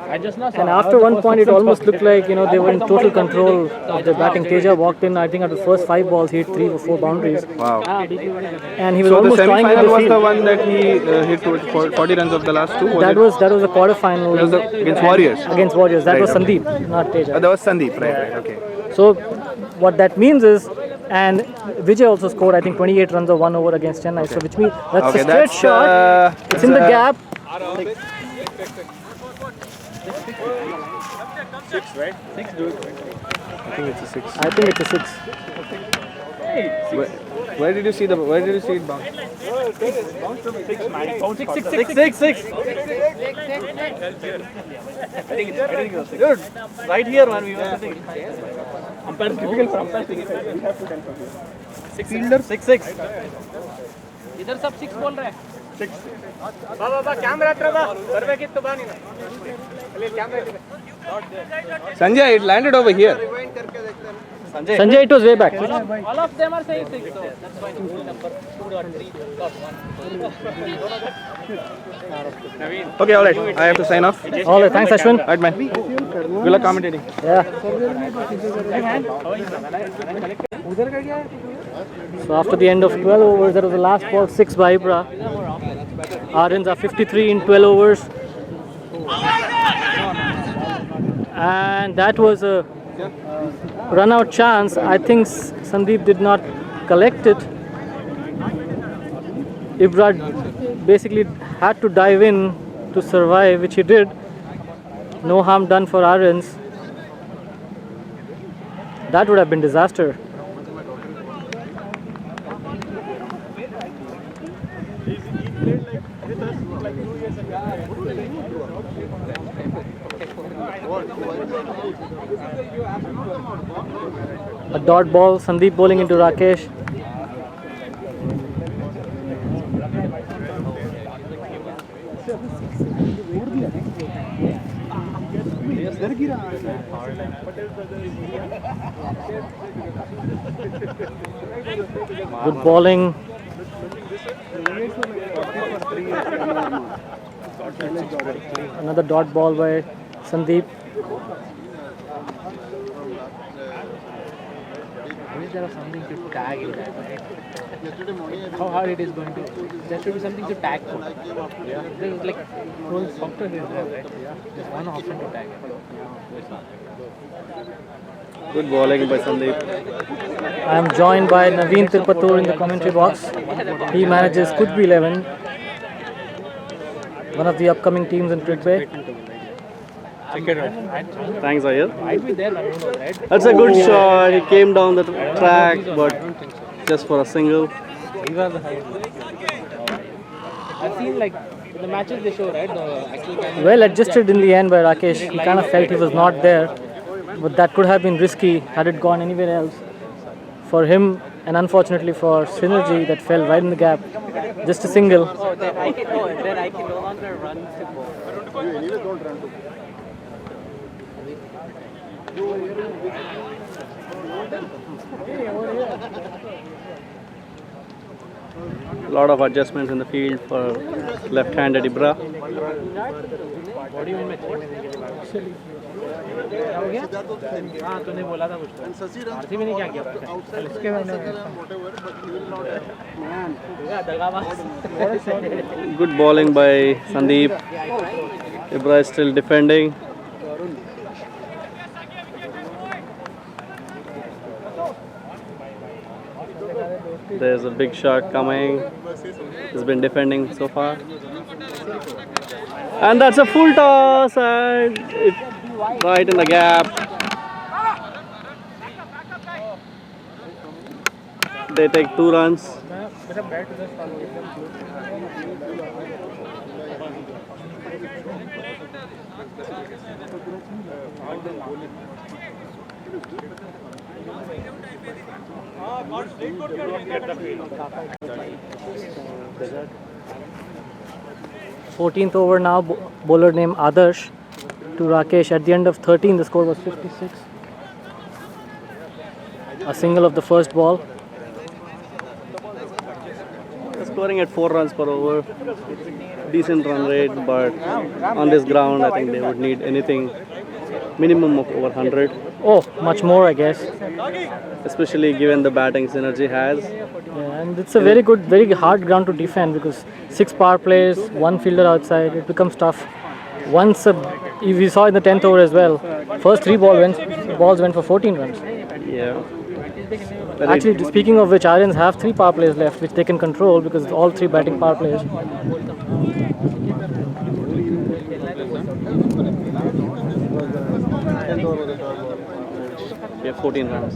And after one point, it almost looked like they were in total control of their batting. Teja walked in. I think at the first 5 balls, he hit 3 or 4 boundaries. Wow. And he was almost the trying semi-final with was the the field. one that he hit with 40 runs of the last 2. That was a quarter-final. That was against Warriors. Against Warriors. That Right, was okay. Sandeep, not Teja. That was Sandeep, right, okay. So what that means is, and Vijay also scored, I think, 28 runs of 1 over against Chennai. So which means that's a straight shot. It's in the gap. 6, right? 6, dude. I think it's a 6. I think it's a 6. Where did you see it bounce? Bounce from 6, man. Bounce 6. I think it's 6. Dude, right here, man, we were sitting. Umpire is difficult for umpire to get. We have to confirm here. 6 fielder 6. इधर सब 6 बोल रहे हैं 6. बाबा camera हत्र बा ಬರಬೇಕಿತ್ತು ಬಾ ನೀನು ಅಲ್ಲಿ ಕ್ಯಾಮೆರಾ ಇದೆ Sanjay, it landed over here. Sanjay, it was way back. all of them are saying 6 so that's why number 2.3.1 Okay, all right. I have to sign off. All right, thanks Ashwin. Right, man. Good luck commentating. Yeah. So after the end of 12 overs, that was the last ball, 6 by Ibra. Aryans are 53 in 12 overs. And that was a run-out chance. I think Sandeep did not collect it. Ibra basically had to dive in to survive, which he did. No harm done for Ariens. That would have been disaster. A dot ball, Sandeep bowling into Rakesh. Good bowling. Another dot ball by Sandeep. Is there something to tag in that, right? How hard it is going to? There should be something to tag for. Yeah. There's like whole software is there, right? Yeah. There's one option to tag it. Good bowling by Sandeep. I am joined by Naveen Tirpatur in the commentary box. He manages Cricbay 11, one of the upcoming teams in Cricbay. Thanks, Ayal. Might be there, right? That's a good shot. He came down the track, but just for a single. I've seen like in the matches they show, right? The actual kind of Well adjusted in the end by Rakesh. He kind of felt he was not there, but that could have been risky had it gone anywhere else. For him, and unfortunately for Synergy, that fell right in the gap. Just a single. then I can no longer run to ball. A lot of adjustments in the field for left-handed Ibra. हाँ तूने बोला था कुछ तो RC में नहीं क्या किया इसके मैंने Good bowling by Sandeep. Ibra is still defending. There's a big shot coming. He's been defending so far. And that's a full toss and it right in the gap. They take 2 runs. Fourteenth over now, bowler named Adarsh to Rakesh. At the end of 13, the score was 56. A single of the first ball. They're scoring at 4 runs per over. Decent run rate, but on this ground, I think they would need anything minimum of over 100. Oh, much more, I guess. Especially given the batting synergy has. Yeah, and it's a very good, very hard ground to defend because 6 power plays, 1 fielder outside. It becomes tough. Once we saw in the 10th over as well. First 3 balls went for 14 runs. Yeah. Actually, speaking of which, Aryans have 3 power plays left, which they can control because all 3 batting power plays. We have 14 runs.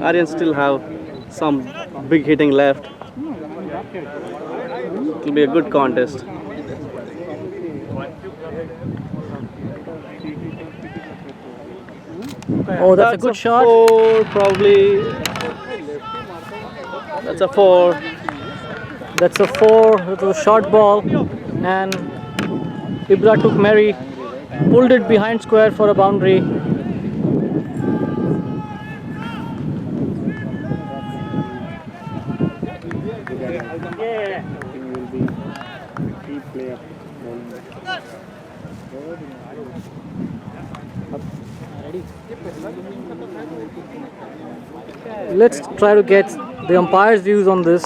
Aryans still have some big hitting left. It will be a good contest. Oh, that's a good shot. 4, probably. That's a 4. That's a 4. It was a short ball. And Ibra took Mary, pulled it behind square for a boundary. Let's try to get the umpire's views on this.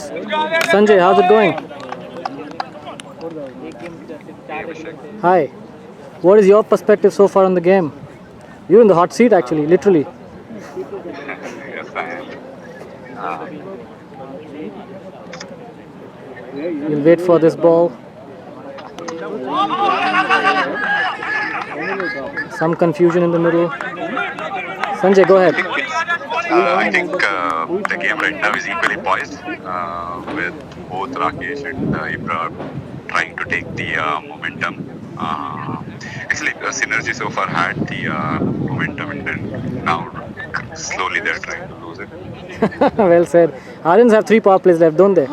Sanjay, how's it going? Hi. What is your perspective so far on the game? You're in the hot seat actually, literally. Yes, I am. We'll wait for this ball. Some confusion in the middle. Sanjay, go ahead. I think the game right now is equally poised with both Rakesh and Ibra trying to take the momentum. Actually, Synergy so far had the momentum and then now slowly they're trying to lose it. Well said. Ariens have 3 power plays left, don't they?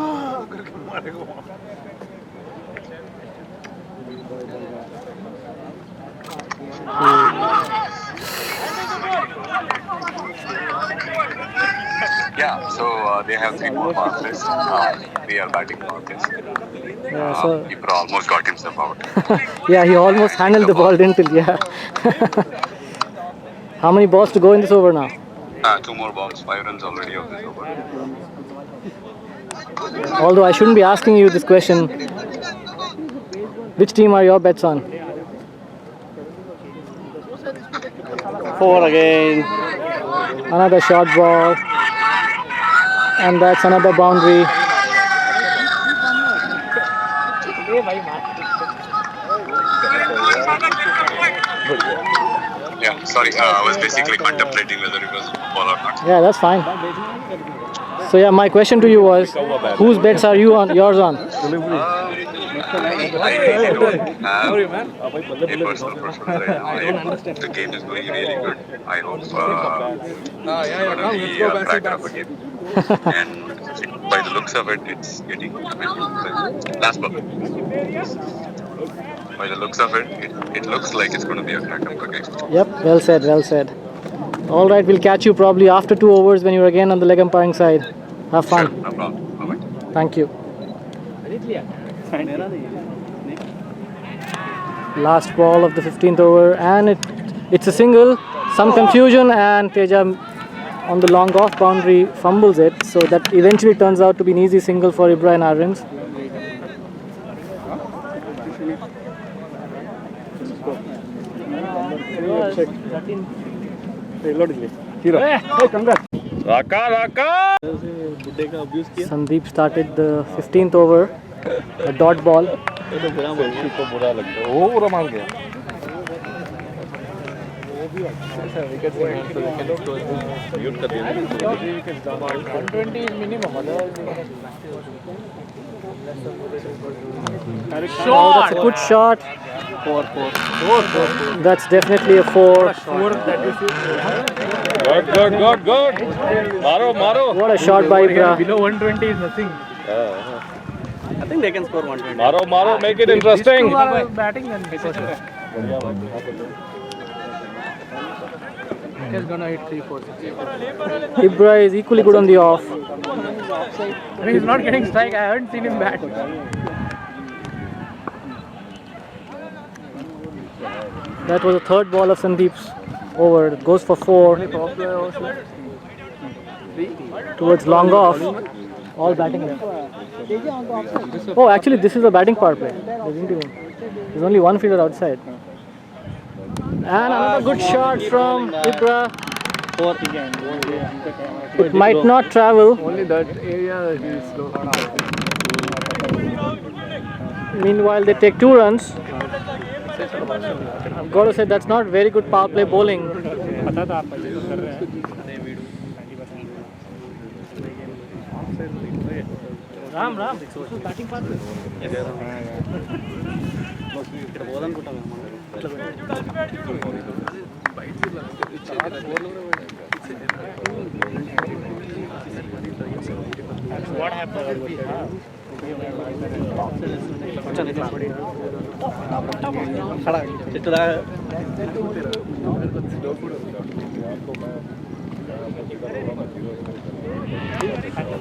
Yeah, so they have 3 more power plays. We are batting power plays. Yeah, so Ibra almost got himself out. yeah, he almost handled the ball, didn't he? Yeah. How many balls to go in this over now? 2 more balls, 5 runs already of this over. Although I shouldn't be asking you this question. Which team are your bets on? 4 again. Another short ball. And that's another boundary. Yeah, sorry, I was basically contemplating whether it was ball or not. Yeah, that's fine. So yeah, my question to you was, whose bets are yours on? I really don't have a personal preference right now. The game is going really good. I hope it's going to be a cracker of a game. And by the looks of it, it's getting last ball. By the looks of it, it looks like it's going to be a cracker of a game. Yep, well said, well said. All right, we'll catch you probably after 2 overs when you're again on the leg umpiring side. Have fun. Sure, no problem. Bye-bye. Thank you. Last ball of the 15th over, and it's a single. Some confusion, and Teja on the long off boundary fumbles it, so that eventually turns out to be an easy single for Ibra and Aryans. Sandeep started the 15th over, a dot ball. 120 is minimum. Oh, that's a good shot. 4. That's definitely a 4. Good. Maro. What a shot by Ibra. Below 120 is nothing. I think they can score 120. Maro, make it interesting. Batting and he's gonna hit 3-4. Ibra is equally good on the off. I mean, he's not getting strike. I haven't seen him bat. That was the third ball of Sandeep's over. It goes for 4. Towards long off. All batting left. Oh, actually, this is a batting power play. There's only one fielder outside. And another good shot from Ibra. It might not travel. Only that area is slow. Meanwhile, they take 2 runs. I've got to say that's not very good power play bowling. Ram, batting power play. What happened?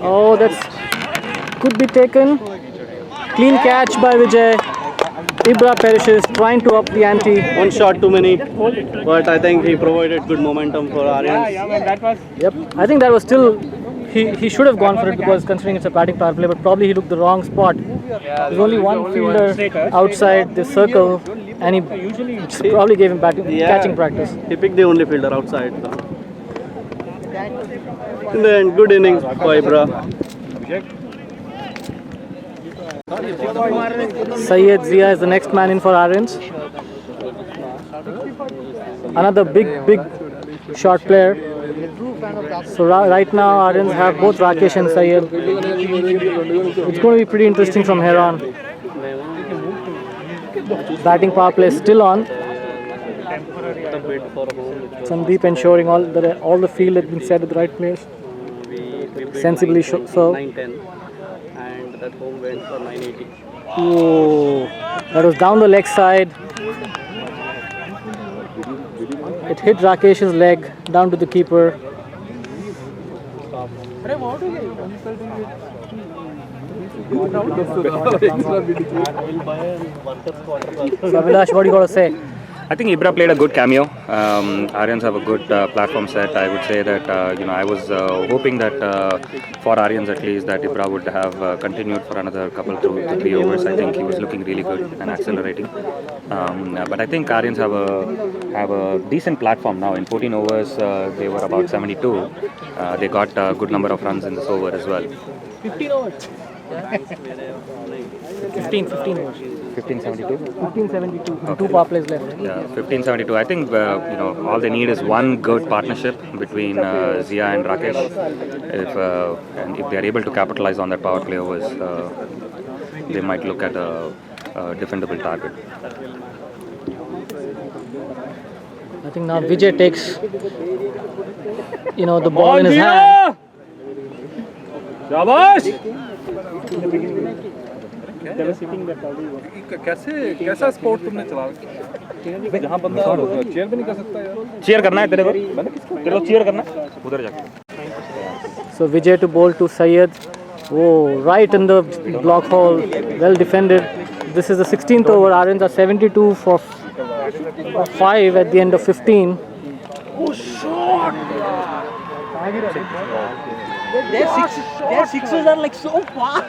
Oh, that's could be taken. Clean catch by Vijay. Ibra perishes, trying to up the ante. One shot too many, but I think he provided good momentum for Aryans. Yep, I think that was still. He should have gone for it because considering it's a batting power play, but probably he looked the wrong spot. There's only one fielder outside the circle, and he probably gave him catching practice. He picked the only fielder outside. And then good innings by Ibra. Syed Zia is the next man in for Ariens. Another big short player. So right now Ariens have both Rakesh and Syed. It's going to be pretty interesting from here on. Batting power play still on. Sandeep ensuring all the field has been set at the right place. Sensibly so. 910, and that home went for 980. Oh, that was down the leg side. It hit Rakesh's leg down to the keeper. So Vilash, what do you got to say? I think Ibra played a good cameo. Ariens have a good platform set. I would say that I was hoping that for Ariens at least that Ibra would have continued for another couple 2 to 3 overs. I think he was looking really good and accelerating. But I think Ariens have a decent platform now. In 14 overs, they were about 72. They got a good number of runs in this over as well. 15 overs. 15 overs. 1572? 1572. Okay. 2 power plays left. Yeah, 1572. I think all they need is one good partnership between Zia and Rakesh. If they are able to capitalize on that power play overs, they might look at a defendable target. I think now Vijay takes the ball in his hand. Shabash! कैसा sport तुमने चला जहाँ बंदा chair भी नहीं कर सकता यार चीयर करना है तेरे को चीयर करना है उधर जाके. So Vijay to bowl to Syed. Oh, right in the block hole. Well defended. This is the 16th over. Aryans are 72 for 5 at the end of 15. Oh, shot! Their sixes are like so far.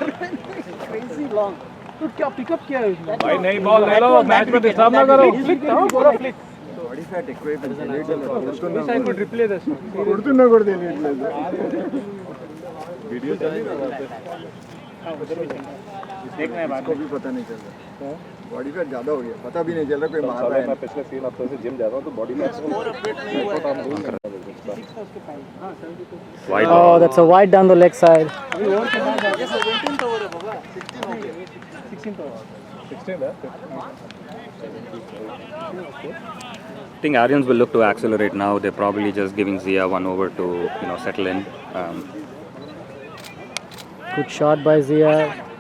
Crazy long. तो क्या pickup किया है उसने? भाई नहीं ball ले लो match में disturb ना करो. फ्लिक था पूरा flick. Wish I could replay this. Urdu ना कर देनी वीडियो चल रही है. देखना है बाद को भी पता नहीं चल रहा. बॉडी फैट ज्यादा हो गया पता भी नहीं चल रहा कोई मार रहा है. मैं पिछले 3 हफ्तों से जिम जा रहा हूँ तो body fat Oh, that's a wide down the leg side. 17th over है बाबा. 16th over. 16 है. I think Aryans will look to accelerate now. They're probably just giving Zia one over to settle in. Good shot by Zia.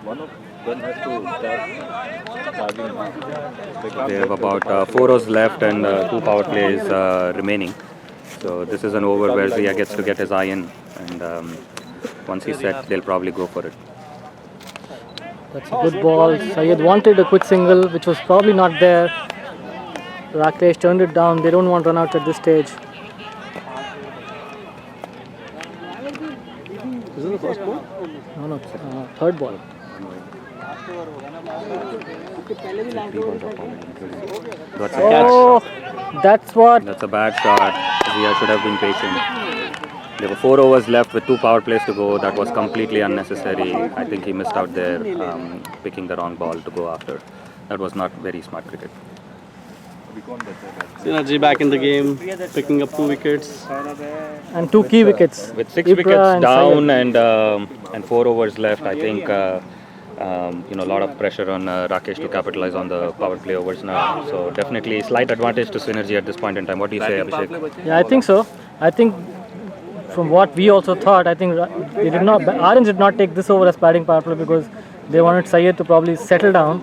One of them has to start charging now. They have about 4 overs left and 2 power plays remaining. So this is an over where Zia gets to get his eye in, and once he's set, they'll probably go for it. That's a good ball. Syed wanted a quick single, which was probably not there. Rakesh turned it down. They don't want runouts at this stage. Is it the first ball? No, third ball. That's a catch. Oh, that's what. That's a bad shot. Zia should have been patient. There were 4 overs left with 2 power plays to go. That was completely unnecessary. I think he missed out there, picking the wrong ball to go after. That was not very smart cricket. Synergy back in the game, picking up 2 wickets. And 2 key wickets. With 6 Ibra wickets and down Syed. and 4 overs left, I think a lot of pressure on Rakesh to capitalize on the power play overs now. So definitely slight advantage to Synergy at this point in time. What do you say, Abhishek? Yeah, I think so. I think from what we also thought, I think they did not. Ariens did not take this over as batting power play because they wanted Syed to probably settle down,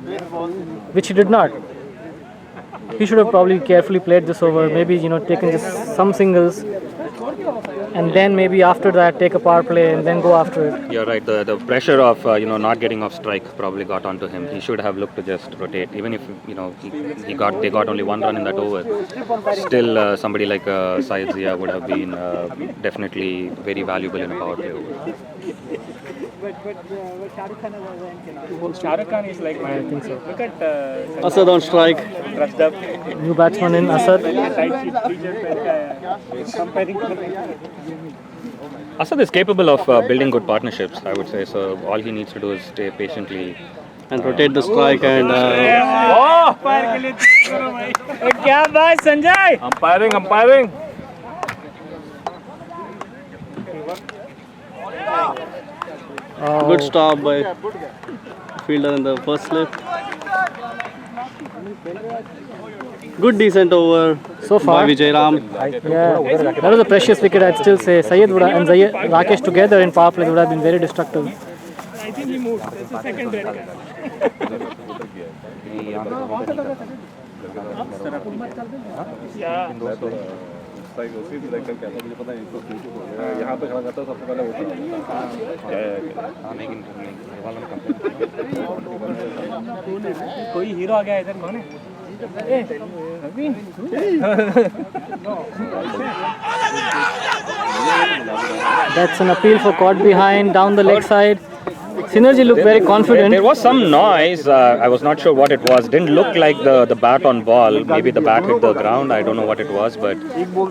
which he did not. He should have probably carefully played this over, maybe taken just some singles, and then maybe after that take a power play and then go after it. You're right. The pressure of not getting off strike probably got onto him. He should have looked to just rotate, even if they got only 1 run in that over. Still, somebody like Syed Zia would have been definitely very valuable in a power play over. Shah Rukh Khan is like my. I think so. Look at Asad on strike. Trust up. New batsman in Asad. Asad is capable of building good partnerships, I would say. So all he needs to do is stay patiently And rotate the strike and umpire के लिए करो भाई. क्या बात Sanjay? Umpiring. good stop by fielder in the first slip. Good decent over So far. by Vijay Ram. Yeah, that was a precious wicket. I'd still say Syed would have, and Rakesh together in power play would have been very destructive. I think he moved. That's the second red card. यहाँ पे खड़ा करता सबसे पहले होता कोई hero आ गया इधर कौन है? That's an appeal for caught behind down the leg side. Synergy looked very confident. There was some noise. I was not sure what it was. Didn't look like the bat on ball. Maybe the bat hit the ground. I don't know what it was, but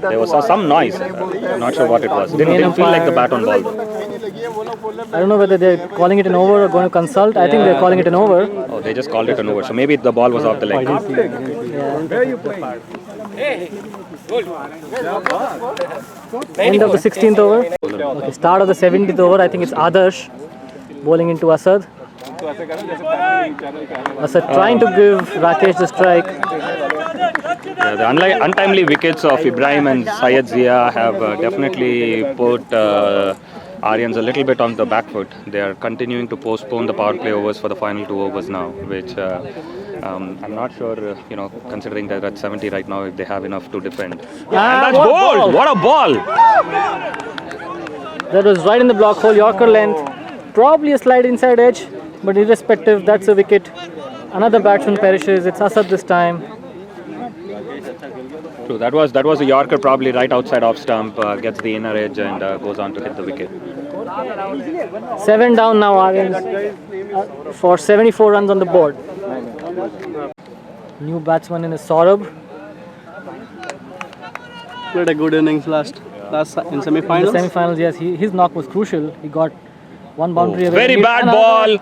there was some noise. Not sure what it was. Didn't feel like the bat on ball. I don't know whether they're calling it an over or going to consult. I think they're calling it an over. Oh, they just called it an over. So maybe the ball was off the leg. End of the 16th over. Okay, start of the 17th over. I think it's Adarsh bowling into Asad. Asad trying to give Rakesh the strike. Yeah, the untimely wickets of Ibrahim and Syed Zia have definitely put Aryans a little bit on the back foot. They are continuing to postpone the power play overs for the final 2 overs now, which I'm not sure, considering that at 70 right now, if they have enough to defend. Yeah, and that's bowled! What a ball! That was right in the block hole, Yorker length. Probably a slight inside edge, but irrespective, that's a wicket. Another batsman perishes. It's Asad this time. True, that was a Yorker probably right outside off stump, gets the inner edge and goes on to hit the wicket. 7 down now, Aryans, for 74 runs on the board. New batsman in is Saurabh. Played a good innings last in semi-finals. In the semi-finals, yes, his knock was crucial. He got one boundary away. Very bad ball.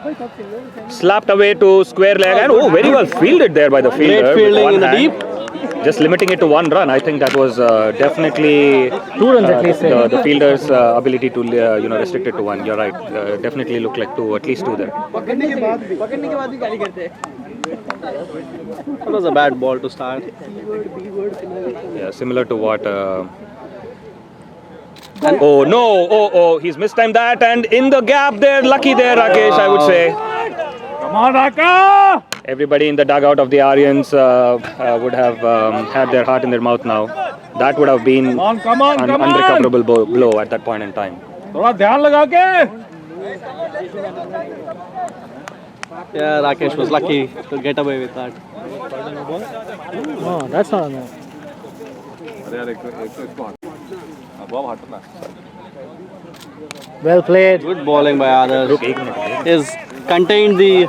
Slapped away to square leg and very well fielded there by the fielder. Great fielding in the deep. Just limiting it to 1 run. I think that was definitely 2 runs at least. The fielder's ability to restrict it to 1. You're right. Definitely looked like 2, at least 2 there. That was a bad ball to start. Yeah, similar to what. Oh no! Oh! He's mistimed that, and in the gap there, lucky there, Rakesh. I would say. Come on, Raka! Everybody in the dugout of the Aryans would have had their heart in their mouth now. That would have been an unrecoverable blow at that point in time. Yeah, Rakesh was lucky to get away with that. Oh, that's not enough. Well played. Good bowling by others. Is contained the.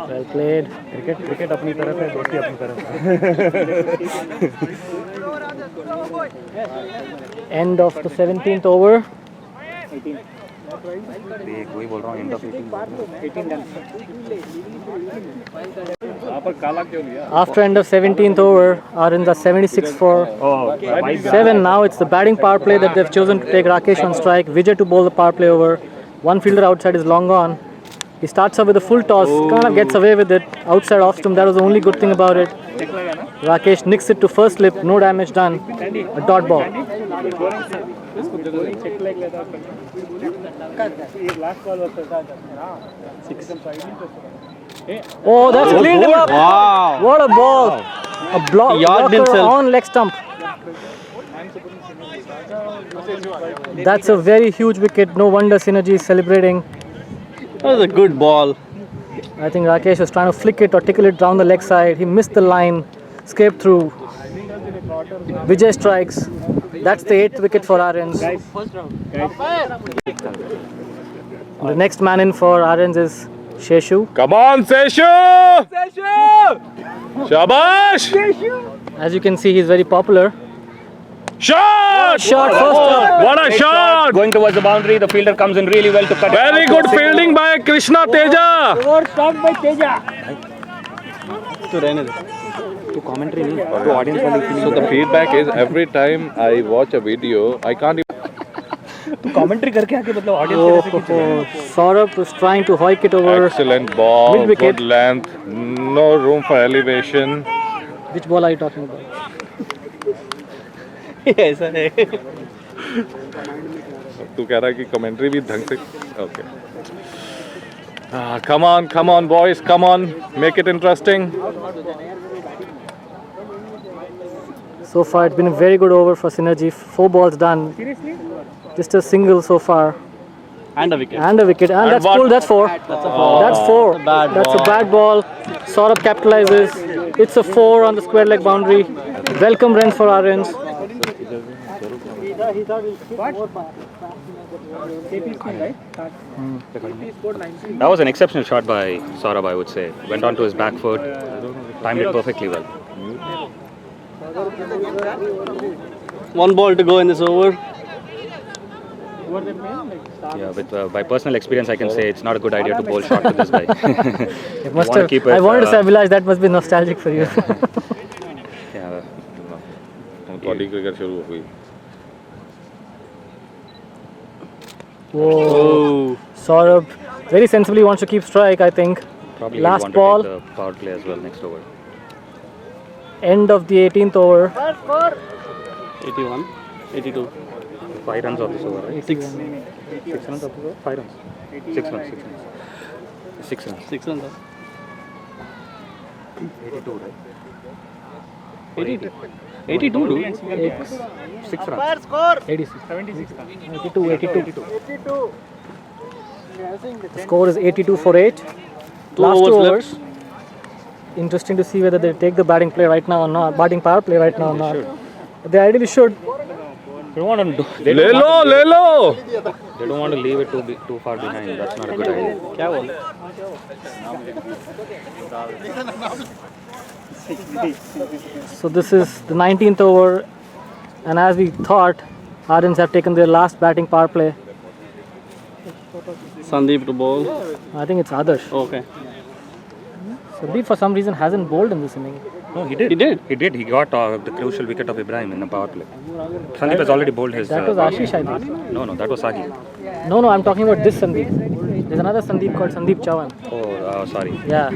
Well played. Cricket अपनी तरफ है, दोस्ती अपनी तरफ है. End of the 17th over. After end of 17th over, Aryans are 76 for 7. Now it's the batting power play that they've chosen to take Rakesh on strike. Vijay to bowl the power play over. One fielder outside is long gone. He starts off with a full toss, kind of gets away with it. Outside off stump, that was the only good thing about it. Rakesh nicks it to first slip, no damage done. A dot ball. Oh, that's cleaned him up. Wow. What a ball. A blocker on leg stump. That's a very huge wicket. No wonder Synergy is celebrating. That was a good ball. I think Rakesh was trying to flick it or tickle it down the leg side. He missed the line, scraped through. Vijay strikes. That's the 8th wicket for Aryans. The next man in for Aryans is Sheshu. Come on, Seshu! Shabash! As you can see, he's very popular. Shot! Shot first up. What a shot! Going towards the boundary, the fielder comes in really well to cut it. Very good fielding by Krishna Teja. Shot by Teja. So the feedback is every time I watch a video, I can't even. Commentary करके आके मतलब audience Saurabh was trying to hoik it over. Excellent ball, mid-wicket. good length, no room for elevation. Which ball are you talking about? ऐसा है. तू कह रहा है कि commentary भी ढंग से. Okay. Come on, boys, come on, make it interesting. So far, it's been a very good over for Synergy. 4 balls done. Just a single so far. And a wicket. And a wicket. And that's full. That's 4. That's 4. That's a bad ball. Saurabh capitalizes. It's a 4 on the square leg boundary. Welcome runs for Ariens. That was an exceptional shot by Saurabh, I would say. Went on to his back foot, timed it perfectly well. 1 ball to go in this over. Yeah, with by personal experience, I can say it's not a good idea to bowl short to this guy. It must have, I wanted to say, Abhilash, that must be nostalgic for you. Yeah. Whoa. Saurabh very sensibly wants to keep strike, I think. Probably Last want ball. to take the power play as well next over. End of the 18th over. 81, 82. 5 runs of this over, right? 6. 6 runs of this over? 5 runs. 6 runs. 6 runs. 6 runs. 6 runs. 82, right? 82. 82, dude. 6 runs. 86. 82, 82. The score is 82 for 8. Two Last overs 2 left. overs. Interesting to see whether they take the batting play right now or not. Batting power play right now or not. They ideally should. They don't want to do. They don't want to leave it too far behind. That's not a good idea. क्या बोले? So this is the 19th over, and as we thought, Aryans have taken their last batting power play. Sandeep to bowl. I think it's Adarsh. Okay. Sandeep for some reason hasn't bowled in this inning. No, he did. He did. He got the crucial wicket of Ibrahim in the power play. Sandeep has already bowled his. That was Ashish, I think. No, that was Sahi. No, I'm talking about this Sandeep. There's another Sandeep called Sandeep Chavan. Oh, sorry. Yeah. I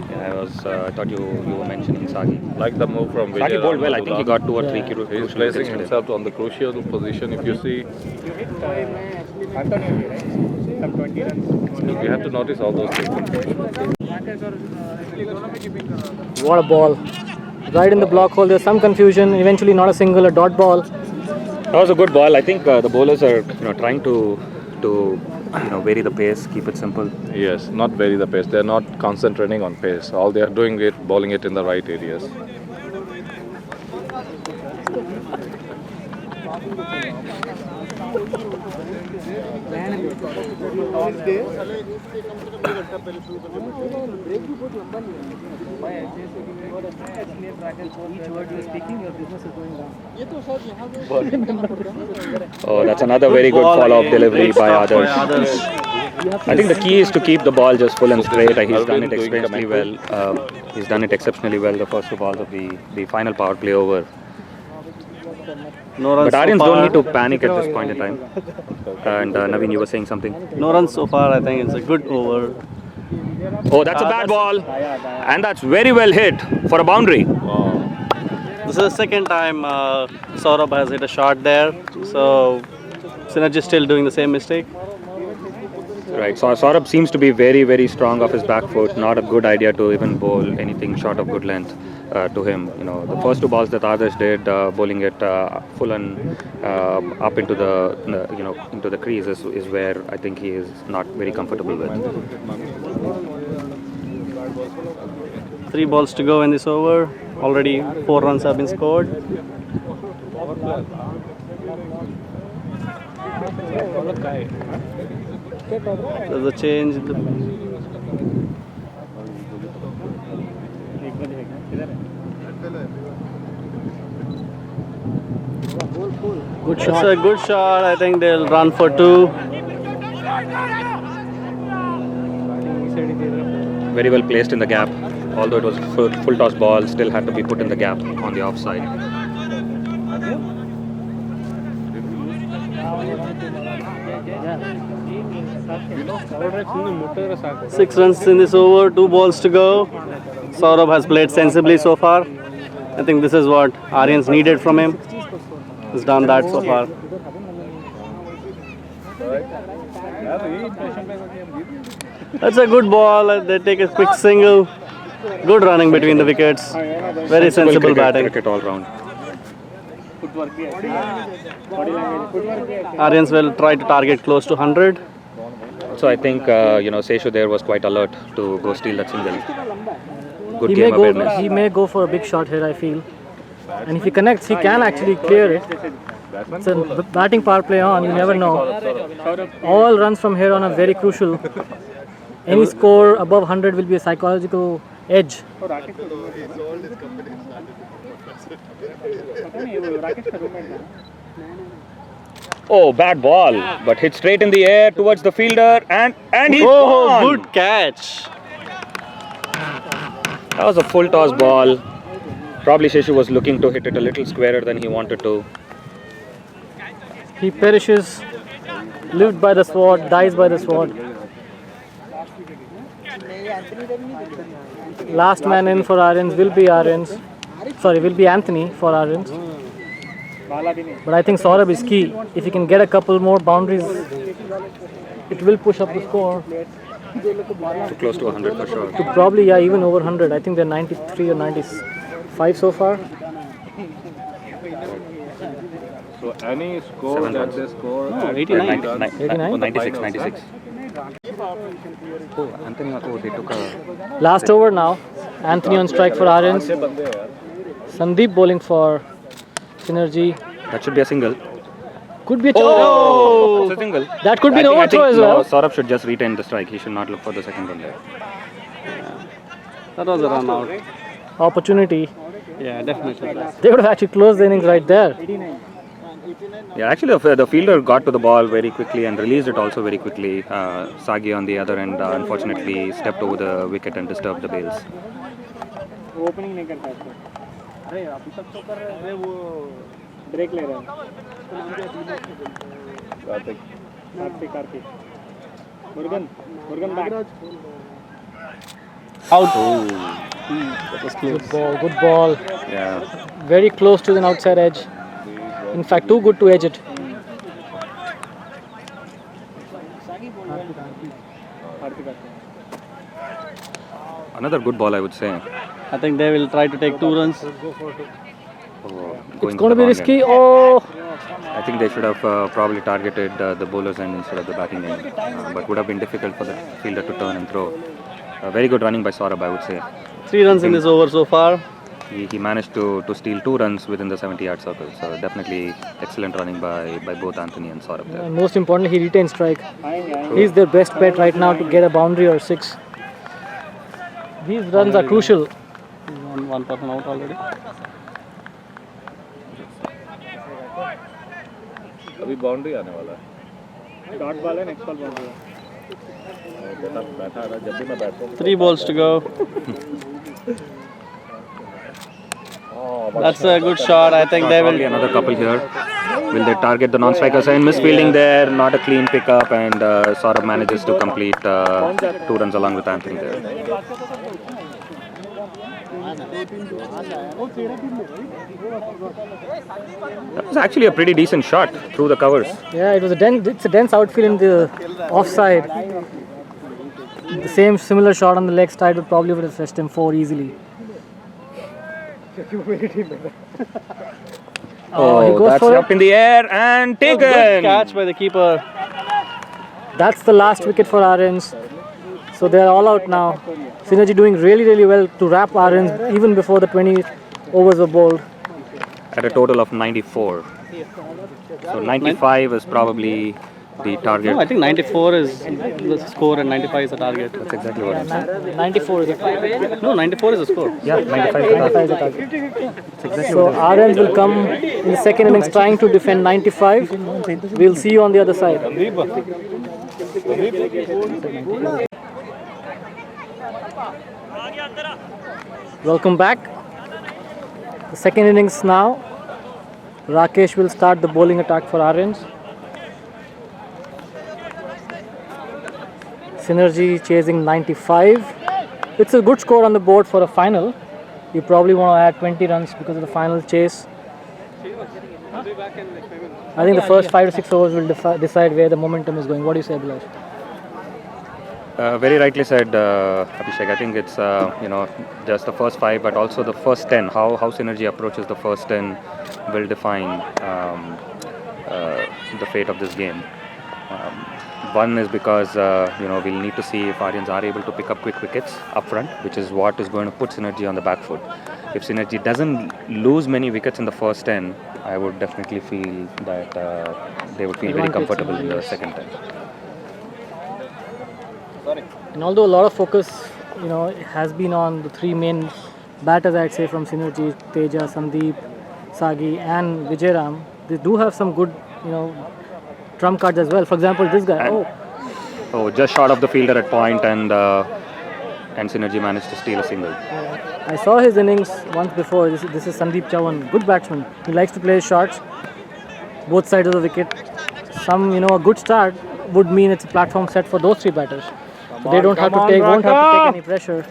thought you were mentioning Sahi. Like the move from Vijay. Sahi bowled well. I think he got 2 or 3 Yeah. crucial He's wickets placing today. himself on the crucial position. If you see, you have to notice all those things. What a ball. Right in the block hole. There's some confusion. Eventually not a single, a dot ball. That was a good ball. I think the bowlers are trying to vary the pace, keep it simple. Yes, not vary the pace. They're not concentrating on pace. All they are doing is bowling it in the right areas. Oh, that's another very good follow-up delivery by Adarsh. I think the key is to keep the ball just full and straight. He's done it exceptionally well. He's done it exceptionally well the first 2 balls of the final power play over. No runs But Aryans so don't far. need to panic at this point in time. And Naveen, you were saying something? No runs so far. I think it's a good over. Oh, that's a bad ball. And that's very well hit for a boundary. This is the second time Saurabh has hit a shot there. So Synergy is still doing the same mistake. Right, so Saurabh seems to be very, very strong off his back foot. Not a good idea to even bowl anything short of good length to him. The first 2 balls that Adarsh did, bowling it full and up into the crease is where I think he is not very comfortable with. 3 balls to go in this over. Already 4 runs have been scored. There's a change. Good It's shot. a good shot. I think they'll run for 2. Very well placed in the gap. Although it was full toss ball, still had to be put in the gap on the offside. Six runs in this over, 2 balls to go. Saurabh has played sensibly so far. I think this is what Aryans needed from him. He's done that so far. That's a good ball. They take a quick single. Good running between the wickets. Very sensible batting. Cricket all round. Aryans will try to target close to 100. So I think Seshu there was quite alert to go steal that single. Good He game may go. awareness. He may go for a big shot here, I feel. And if he connects, he can actually clear it. It's a batting power play on. You never know. All runs from here on are very crucial. Any score above 100 will be a psychological edge. Oh, bad ball, but hit straight in the air towards the fielder, and he's gone. Good catch. That was a full toss ball. Probably Seshu was looking to hit it a little squarer than he wanted to. He perishes, lived by the sword, dies by the sword. Last man in for Aryans will be Aryans. Sorry, will be Anthony for Aryans. But I think Saurabh is key. If he can get a couple more boundaries, it will push up the score Too close to 100 for sure. to probably, yeah, even over 100. I think they're 93 or 95 so far. So any score 7 that runs. they score, No, at 89. 89? 96, 96. Oh, Anthony, they took a... Last over now. Anthony on strike for Aryans. Sandeep bowling for Synergy. That should be a single. Could be a Oh! That's a single. That could be an I overthrow think as well. No, Saurabh should just retain the strike. He should not look for the second one there. That was a run out. Opportunity. Yeah, definitely. They would have actually closed the innings right there. Yeah, actually the fielder got to the ball very quickly and released it also very quickly. Sagi on the other end unfortunately stepped over the wicket and disturbed the bails. Opening नहीं करता है अरे अभी तक तो कर रहे हैं वो ब्रेक ले रहे हैं Karthik Murugan back Out. That was close. Good ball. Yeah. Very close to the outside edge. In fact, too good to edge it. Another good ball, I would say. I think they will try to take 2 runs. Oh, It's going to be risky. Oh, I think they should have probably targeted the bowler's end instead of the batting end, but would have been difficult for the fielder to turn and throw. Very good running by Saurabh, I would say. 3 runs in this over so far. He managed to steal 2 runs within the 70-yard circle. So definitely excellent running by both Anthony and Saurabh there. and most importantly, he retains strike. He's their best bet right now to get a boundary or 6. These runs are crucial. One person out already. अभी boundary आने वाला है dot ball है next ball boundary है बैठा रहा जब भी मैं बैठता हूँ 3 balls to go. That's a good shot. I think they will. Probably another couple here. Will they target the non-strikers? And misfielding there, not a clean pickup, and Saurabh manages to complete 2 runs along with Anthony there. That was actually a pretty decent shot through the covers. Yeah, it was it's a dense outfield in the offside. The same similar shot on the leg side would probably have fetched him 4 easily. Oh, he goes that's for it. up in the air and taken. Good catch by the keeper. That's the last wicket for Aryans. So they're all out now. Synergy doing really well to wrap Aryans even before the 20 overs were bowled. At a total of 94. So 95 is probably the target. No, I think 94 is the score and 95 is the target. That's exactly what I'm saying. 94 is the target. No, 94 is the score. Yeah, 95 is the target. So Aryans will come in the second innings trying to defend 95. We'll see you on the other side. Welcome back. The second innings now. Rakesh will start the bowling attack for Aryans. Synergy chasing 95. It's a good score on the board for a final. You probably want to add 20 runs because of the final chase. I think the first 5 to 6 overs will decide where the momentum is going. What do you say, Abhilash? Very rightly said, Abhishek. I think it's just the first 5, but also the first 10. How Synergy approaches the first 10 will define the fate of this game. One is because we'll need to see if Aryans are able to pick up quick wickets up front, which is what is going to put Synergy on the back foot. If Synergy doesn't lose many wickets in the first 10, I would definitely feel that they would feel very comfortable in the second 10. And although a lot of focus, has been on the 3 main batters, I'd say, from Synergy, Teja, Sandeep, Sagi, and Vijayaram, they do have some good, trump cards as well. For example, this guy. Just short of the fielder at point, and Synergy managed to steal a single. I saw his innings once before. This is Sandeep Chavan, good batsman. He likes to play his shots, both sides of the wicket. A good start would mean it's a platform set for those 3 batters. So they don't have to take, won't have to take any pressure.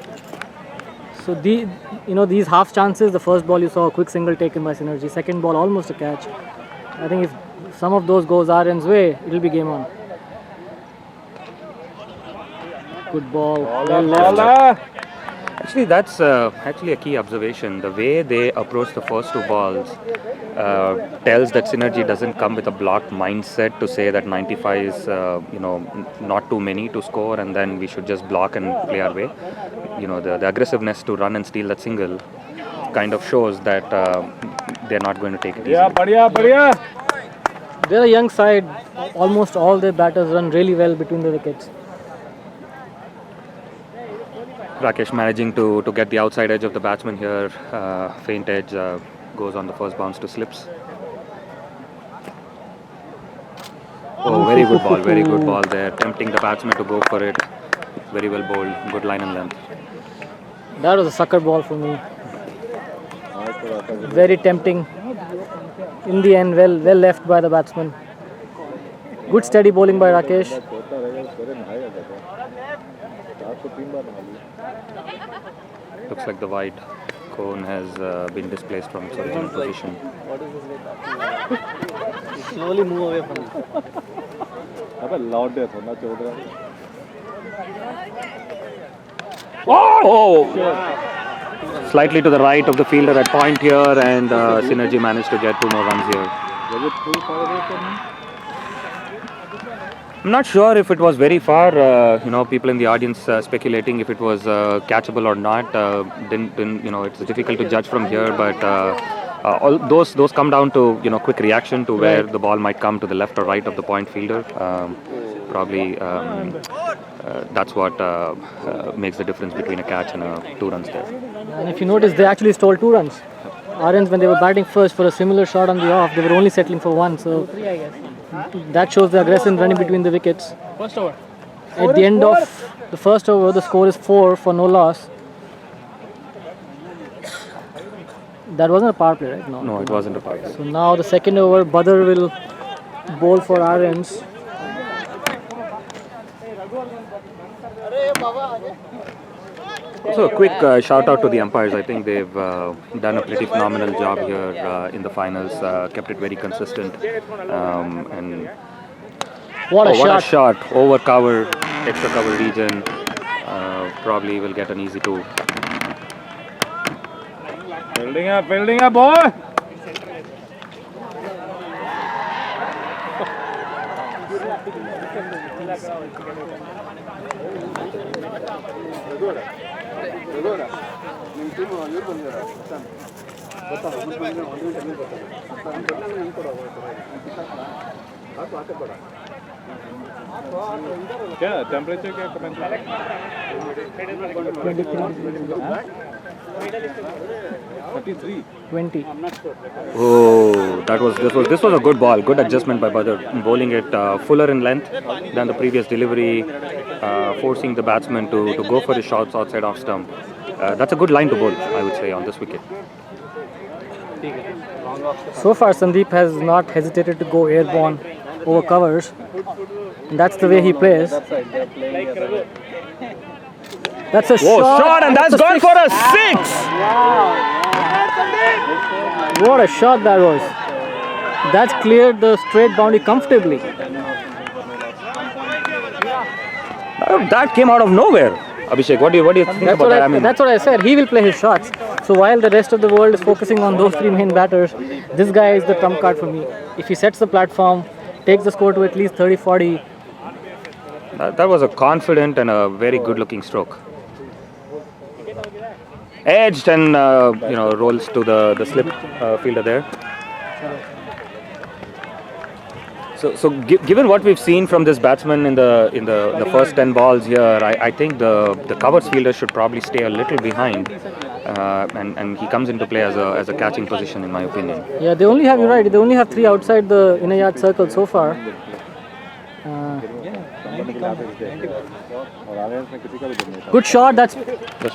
So these half chances, the first ball you saw a quick single taken by Synergy, second ball almost a catch. I think if some of those goes Aryans' way, it'll be game on. Good ball. Well left. Actually, that's actually a key observation. The way they approach the first two balls tells that Synergy doesn't come with a blocked mindset to say that 95 is, not too many to score, and then we should just block and play our way. The aggressiveness to run and steal that single kind of shows that they're not going to take it easy. They're a young side. Almost all their batters run really well between the wickets. Rakesh managing to get the outside edge of the batsman here. Faint edge goes on the first bounce to slips. Oh, very good ball there. Tempting the batsman to go for it. Very well bowled. Good line and length. That was a sucker ball for me. Very tempting. In the end, well left by the batsman. Good steady bowling by Rakesh. Looks like the white cone has been displaced from its original position. Slowly move away from it. Oh! Slightly to the right of the fielder at point here, and Synergy managed to get 2 more runs here. I'm not sure if it was very far. People in the audience speculating if it was catchable or not. It's difficult to judge from here, but all those come down to quick reaction to where the ball might come to the left or right of the point fielder. Probably that's what makes the difference between a catch and 2 runs there. And if you notice, they actually stole 2 runs. Aryans, when they were batting first for a similar shot on the off, they were only settling for 1. So that shows the aggression running between the wickets. First over. At the end of the first over, the score is 4 for no loss. That wasn't a power play, right? No, it wasn't a power play. So now the second over, Badr will bowl for Aryans. Also, a quick shout out to the umpires. I think they've done a pretty phenomenal job here in the finals. Kept it very consistent. And what a shot! Over cover, extra cover region. Probably will get an easy 2. Building up, boy! क्या temperature क्या comment 33 20. Oh, this was a good ball. Good adjustment by Badr, bowling it fuller in length than the previous delivery, forcing the batsman to go for his shots outside off stump. That's a good line to bowl, I would say, on this wicket. So far, Sandeep has not hesitated to go airborne over covers. And that's the way he plays. That's a shot, and that's gone for a 6! What a shot that was. That's cleared the straight boundary comfortably. That came out of nowhere. Abhishek, what do you think about that? That's what I said. He will play his shots. So while the rest of the world is focusing on those 3 main batters, this guy is the trump card for me. If he sets the platform, takes the score to at least 30-40. That was a confident and a very good-looking stroke. Edged and rolls to the slip fielder there. So given what we've seen from this batsman in the first 10 balls here, I think the covers fielder should probably stay a little behind, and he comes into play as a catching position, in my opinion. Yeah, they only have, you're right, they only have 3 outside the inner yard circle so far. Good shot. That's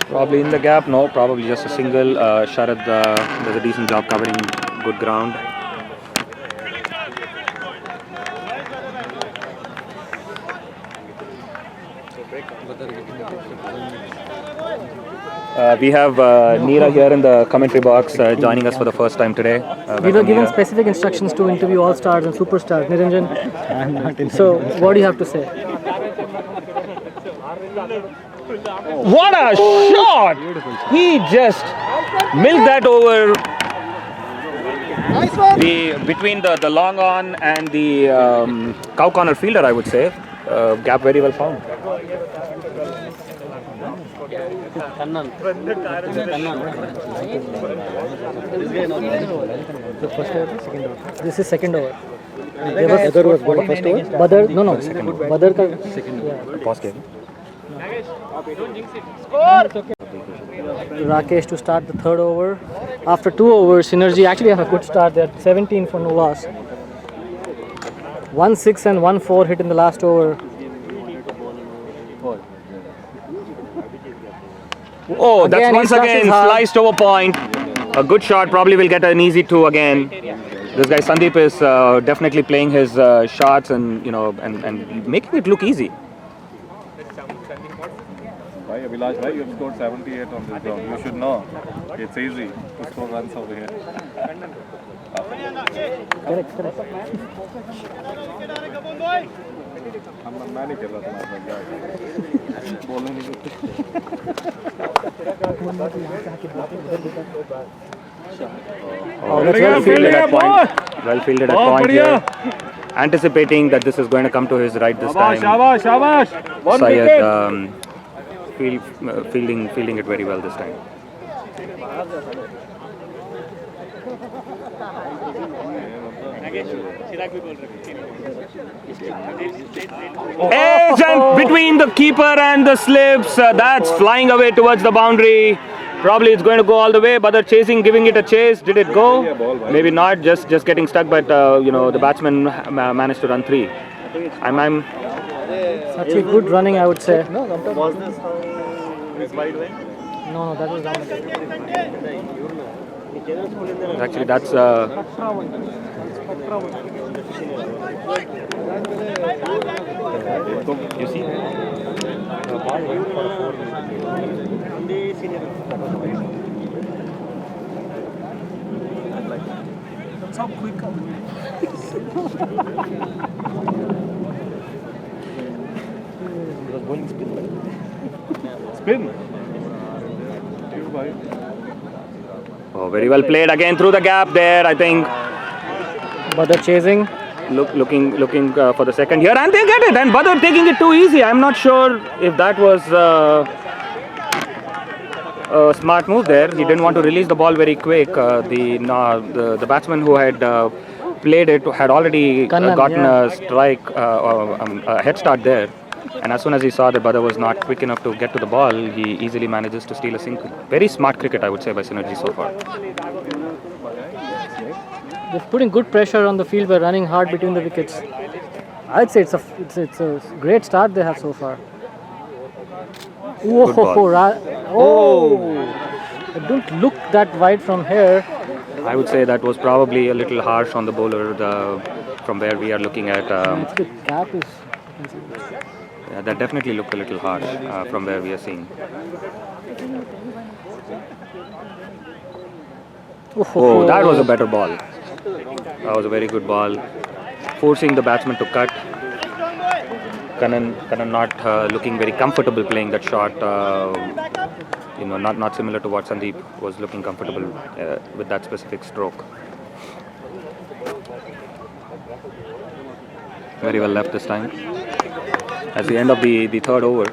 probably in the gap. No, probably just a single. Sharad does a decent job covering good ground. We have Neera here in the commentary box joining us for the first time today. We were given specific instructions to interview all stars and superstars. Niranjan, so what do you have to say? What a shot! He just milked that over between the long on and the cow corner fielder, I would say. Gap very well found. This is second over. Badar was bowling first over? Badar, no. Second over. Badar ka second. Yeah. Pause game. Rakesh to start the third over. After 2 overs, Synergy actually have a good start. They're 17 for no loss. 1-6 and 1-4 hit in the last over. Oh, that's once again sliced over point. A good shot, probably will get an easy 2 again. This guy Sandeep is definitely playing his shots and and making it look easy. Why, Abhilash, why you have scored 78 on this ground? You should know. It's easy to score runs over here. Correct. मैं नहीं खेल रहा था बोलने नहीं Well fielded at point. Well fielded at point here. Anticipating that this is going to come to his right this time. Syed fielding it very well this time. Edge and between the keeper and the slips, that's flying away towards the boundary. Probably it's going to go all the way. Badar chasing, giving it a chase. Did it go? Maybe not. Just getting stuck. But the batsman managed to run 3. I'm. Such a good running, I would say. Was this his wide way? No, that was down. Actually, that's. You see? That's how quick. Spin. Oh, very well played again through the gap there. I think. Badar chasing. Looking for the second here, and they get it. And Badar taking it too easy. I'm not sure if that was a smart move there. He didn't want to release the ball very quick. The batsman who had played it had already gotten a strike, a head start there. And as soon as he saw that Badar was not quick enough to get to the ball, he easily manages to steal a single. Very smart cricket, I would say, by Synergy so far. They're putting good pressure on the field by running hard between the wickets. I'd say it's a great start they have so far. It don't look that wide from here. I would say that was probably a little harsh on the bowler from where we are looking at. The gap is. Yeah, that definitely looked a little harsh from where we are seeing. Oh, that was a better ball. That was a very good ball. Forcing the batsman to cut. Kanan not looking very comfortable playing that shot. Not similar to what Sandeep was looking comfortable with that specific stroke. Very well left this time. At the end of the third over.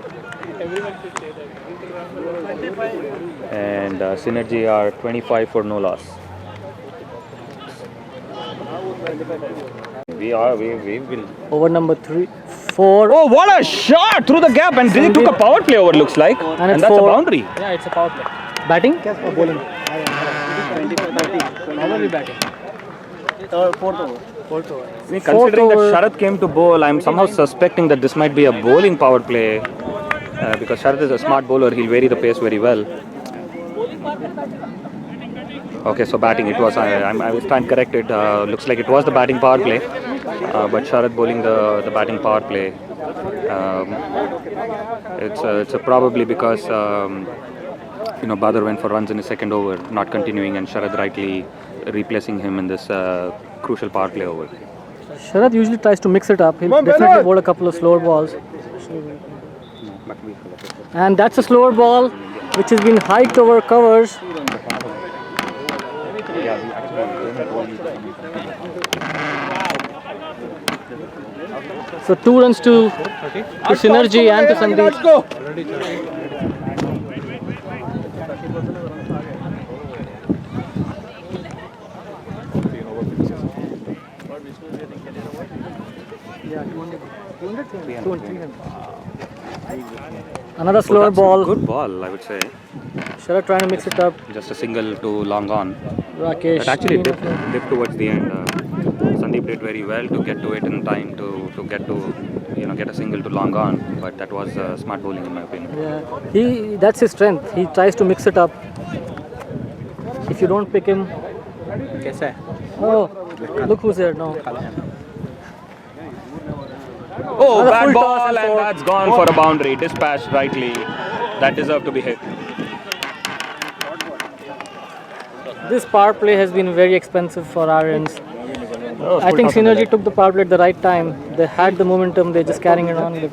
And Synergy are 25 for no loss. We will. Over number 4. Oh, what a shot through the gap! And they took a power play over, looks like. And that's 4. A boundary. Yeah, it's a power play. Batting or bowling? Normally batting. Fourth over. Considering that Sharath came to bowl, I'm somehow suspecting that this might be a bowling power play. Because Sharath is a smart bowler, he'll vary the pace very well. Okay, so batting, it was, I was trying to correct it. Looks like it was the batting power play. But Sharath bowling the batting power play. It's probably because Badr went for runs in his second over, not continuing, and Sharad rightly replacing him in this crucial power play over. Sharad usually tries to mix it up. He'll definitely bowl a couple of slower balls. And that's a slower ball which has been hiked over covers. So 2 runs to Synergy and to Sandeep. Another slower ball. Good ball, I would say. Sharad trying to mix it up. Just a single to long on. Rakesh. It actually dipped towards the end. Sandeep did very well to get to it in time to get to get a single to long on. But that was smart bowling in my opinion. Yeah, that's his strength. He tries to mix it up. If you don't pick him. Oh, look who's there now. Oh, bad ball, and that's gone for a boundary. Dispatched rightly. That deserved to be hit. This power play has been very expensive for Aryans. I think Synergy took the power play at the right time. They had the momentum, they're just carrying it on.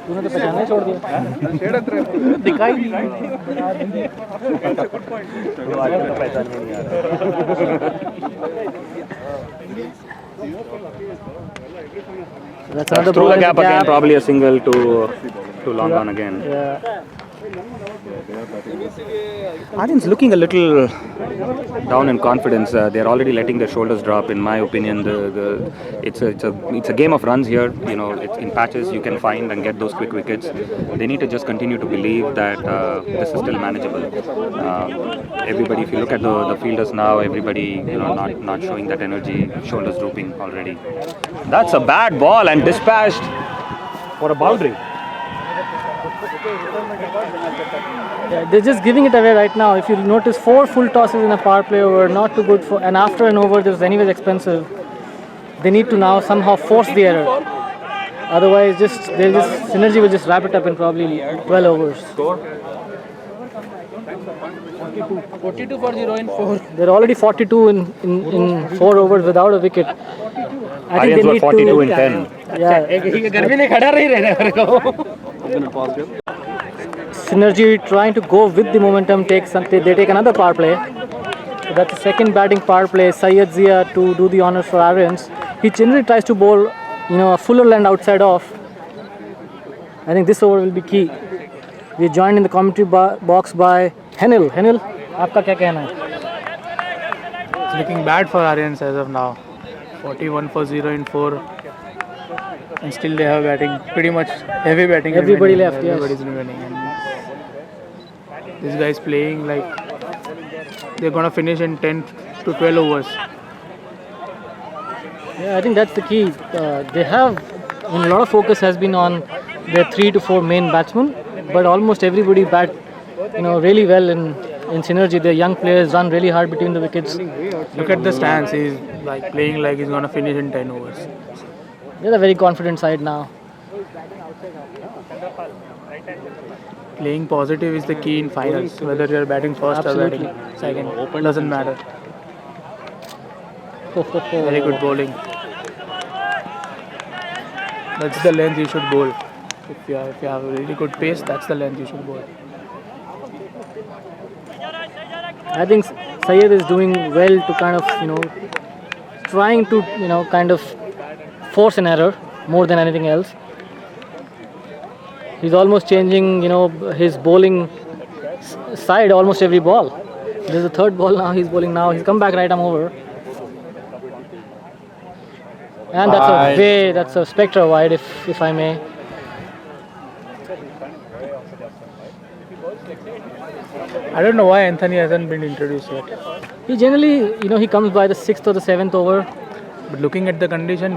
तूने तो पहचाना छोड़ दिया दिखाई नहीं That's another through the gap again, probably a single to long on again. Yeah. Aryans looking a little down in confidence. They're already letting their shoulders drop. In my opinion, it's a game of runs here. It's in patches you can find and get those quick wickets. They need to just continue to believe that this is still manageable. Everybody, if you look at the fielders now, everybody not showing that energy, shoulders drooping already. That's a bad ball and dispatched for a boundary. Yeah, they're just giving it away right now. If you notice, 4 full tosses in a power play over, not too good for. And after an over, this was anyways expensive. They need to now somehow force the error. Otherwise, Synergy will just wrap it up in probably 12 overs. Score? 42 for 0 in 4. They're already 42 in 4 overs without a wicket. I think Ariens they were need 42 to, in 10. Yeah. Synergy trying to go with the momentum, they take another power play. So that's the second batting power play. Syed Zia to do the honors for Aryans. He generally tries to bowl, a fuller land outside off. I think this over will be key. We are joined in the commentary box by Henil. Henil, आपका क्या कहना है? It's looking bad for Aryans as of now. 41 for 0 in 4. And still they have batting, pretty much heavy batting. Everybody remaining. left, yes. Everybody's remaining. And this guy's playing like they're gonna finish in 10 to 12 overs. Yeah, I think that's the key. They have, a lot of focus has been on their 3 to 4 main batsmen, but almost everybody bat, really well in Synergy. Their young players run really hard between the wickets. Look at the stance. He's like playing like he's gonna finish in 10 overs. They're a very confident side now. Playing positive is the key in finals. Whether you're batting first Absolutely. or batting second, doesn't matter. Very good bowling. That's the length you should bowl. If you have a really good pace, that's the length you should bowl. I think Syed is doing well to kind of, trying to, kind of force an error more than anything else. He's almost changing, his bowling side almost every ball. There's a third ball now, he's bowling now. He's come back right arm over. And that's a spectre wide, if I may. I don't know why Anthony hasn't been introduced yet. He generally, he comes by the 6th or the 7th over. But looking at the condition,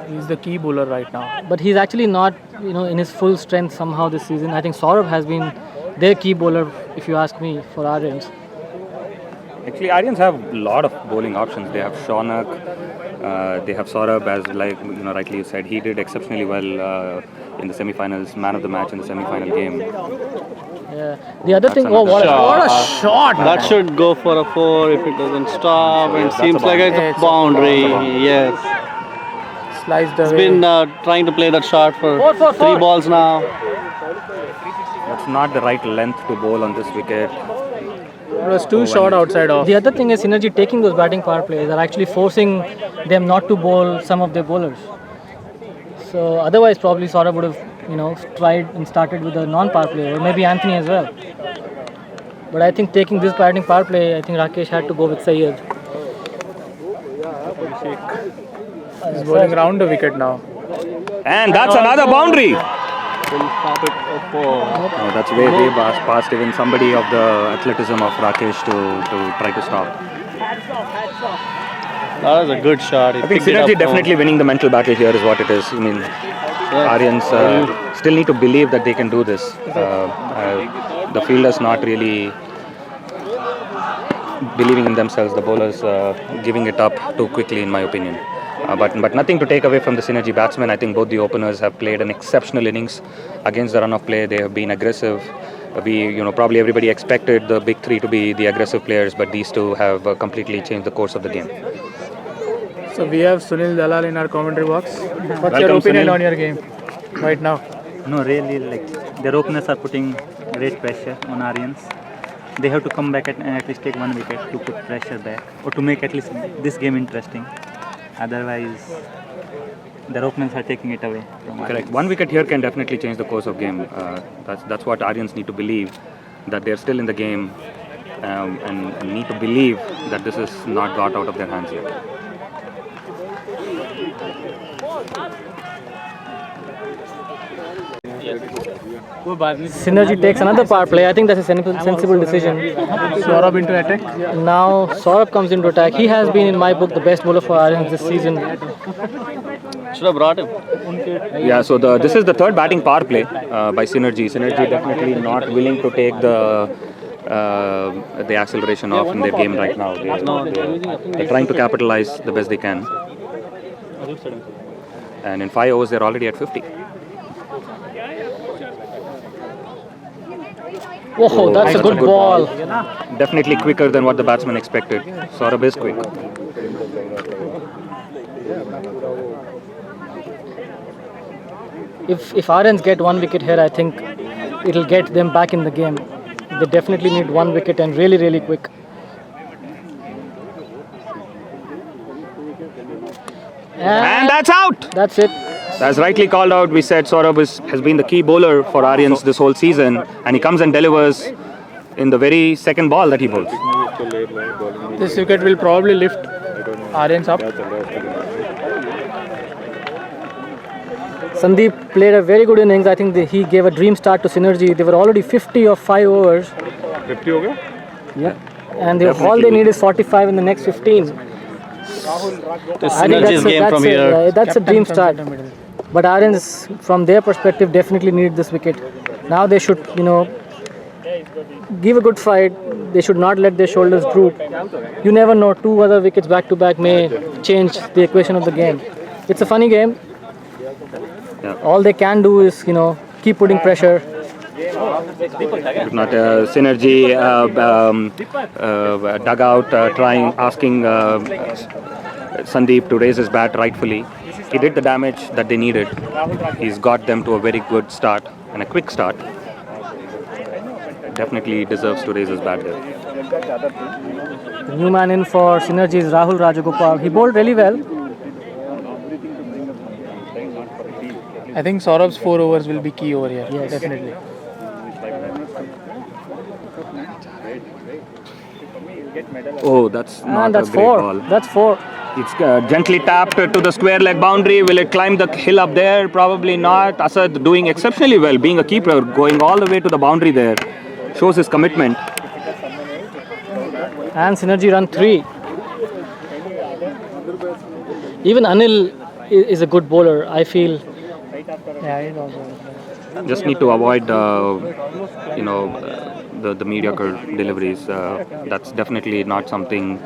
he's the key bowler right now. But he's actually not, in his full strength somehow this season. I think Saurabh has been their key bowler, if you ask me, for Aryans. Actually, Aryans have a lot of bowling options. They have Shaunak, They have Saurabh, as rightly you said, he did exceptionally well in the semi-finals, man of the match in the semi-final game. Yeah. The other thing, what a shot! That should go for a 4 if it doesn't stop. So, And yes, seems like it's a boundary. Yes. Sliced He's away. been trying to play that shot for 3 balls now. That's not the right length to bowl on this wicket. It was too short outside off. The other thing is Synergy taking those batting power plays are actually forcing them not to bowl some of their bowlers. So otherwise probably Saurabh would have tried and started with a non-power play, or maybe Anthony as well. But I think taking this batting power play, I think Rakesh had to go with Syed. He's bowling around the wicket now. And that's another boundary. Will stop it for 4. Oh, that's way past even somebody of the athleticism of Rakesh to try to stop. That was a good shot. I think Synergy definitely winning the mental battle here is what it is. I mean, Aryans still need to believe that they can do this. The fielders not really believing in themselves. The bowlers giving it up too quickly, in my opinion. But nothing to take away from the Synergy batsmen. I think both the openers have played an exceptional innings against the run of play. They have been aggressive. Probably everybody expected the big three to be the aggressive players, but these two have completely changed the course of the game. So we have Sunil Dalal in our commentary box. What's Welcome, your opinion Sunil. on your game right now? No, really, their openers are putting great pressure on Aryans. They have to come back and at least take 1 wicket to put pressure back, or to make at least this game interesting. Otherwise, their openers are taking it away from Correct. Aryans. 1 wicket here can definitely change the course of game. That's what Aryans need to believe, that they're still in the game, and need to believe that this is not got out of their hands yet. Synergy takes another power play. I think that's a sensible decision. Saurabh into attack. Now Saurabh comes into attack. He has been, in my book, the best bowler for Ariens this season. Should have brought him. Yeah, so this is the third batting power play by Synergy. Synergy definitely not willing to take the acceleration off in their game right now. They're trying to capitalize the best they can. And in 5 overs, they're already at 50. Whoa, that's a good ball. Definitely quicker than what the batsman expected. Saurabh is quick. If Ariens get 1 wicket here, I think it'll get them back in the game. They definitely need 1 wicket and really, really quick. And that's out! That's it. As rightly called out, we said Saurabh has been the key bowler for Aryans this whole season, and he comes and delivers in the very second ball that he bowls. This wicket will probably lift Aryans up. Sandeep played a very good innings. I think he gave a dream start to Synergy. They were already 50 of 5 overs. 50 over? Yeah. And all they need is 45 in the next 15. This Synergy's game from here. That's a dream start. But Ariens, from their perspective, definitely need this wicket. Now they should, give a good fight. They should not let their shoulders droop. You never know, 2 other wickets back to back may change the equation of the game. It's a funny game. Yeah. All they can do is, keep putting pressure. If not, Synergy dugout asking Sandeep to raise his bat rightfully. He did the damage that they needed. He's got them to a very good start and a quick start. Definitely deserves to raise his bat there. The new man in for Synergy is Rahul Rajagopal. He bowled really well. I think Saurabh's 4 overs will be key over here. Yes, definitely. Oh, that's not And that's a great 4. ball. That's 4. It's gently tapped to the square leg boundary. Will it climb the hill up there? Probably not. Asad doing exceptionally well, being a keeper, going all the way to the boundary there. Shows his commitment. And Synergy run 3. Even Anil is a good bowler, I feel. Yeah, he's also. Just need to avoid, the mediocre deliveries. That's definitely not something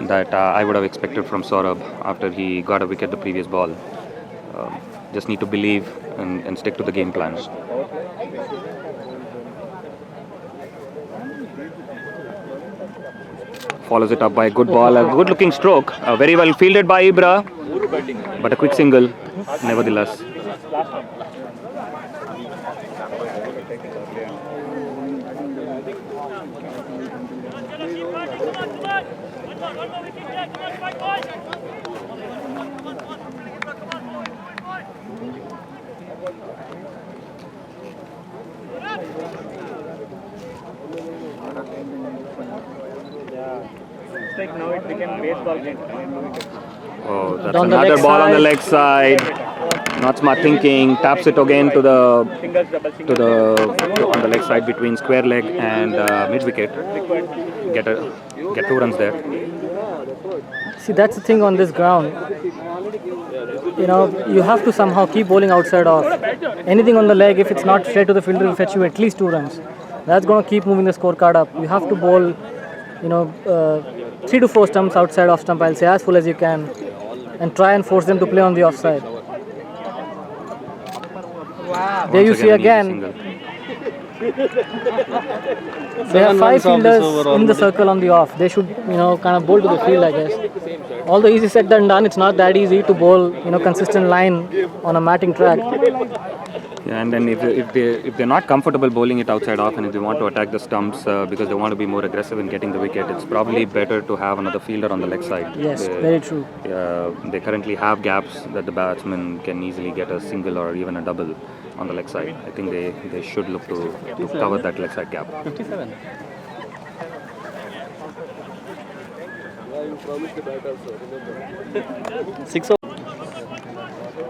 that I would have expected from Saurabh after he got a wicket the previous ball. Just need to believe and stick to the game plan. Follows it up by a good ball, a good looking stroke, very well fielded by Ibra, but a quick single nevertheless. It's like now it became baseball game. Oh, that's another ball on the leg side. Not smart thinking. Taps it again to the on the leg side between square leg and mid wicket. Get 2 runs there. See, that's the thing on this ground. You know, you have to somehow keep bowling outside off. Anything on the leg, if it's not straight to the fielder, will fetch you at least 2 runs. That's going to keep moving the scorecard up. You have to bowl, 3 to 4 stumps outside off stump, I'll say, as full as you can, and try and force them to play on the offside. Wow. There you see again. They have 5 fielders in the circle on the off. They should, kind of bowl to the field, I guess. Although easy said than done, it's not that easy to bowl, consistent line on a matting track. Yeah, and then if they're not comfortable bowling it outside off, and if they want to attack the stumps because they want to be more aggressive in getting the wicket, it's probably better to have another fielder on the leg side. Yes, very true. They currently have gaps that the batsman can easily get a single or even a double on the leg side. I think they should look to cover that leg side gap. 57.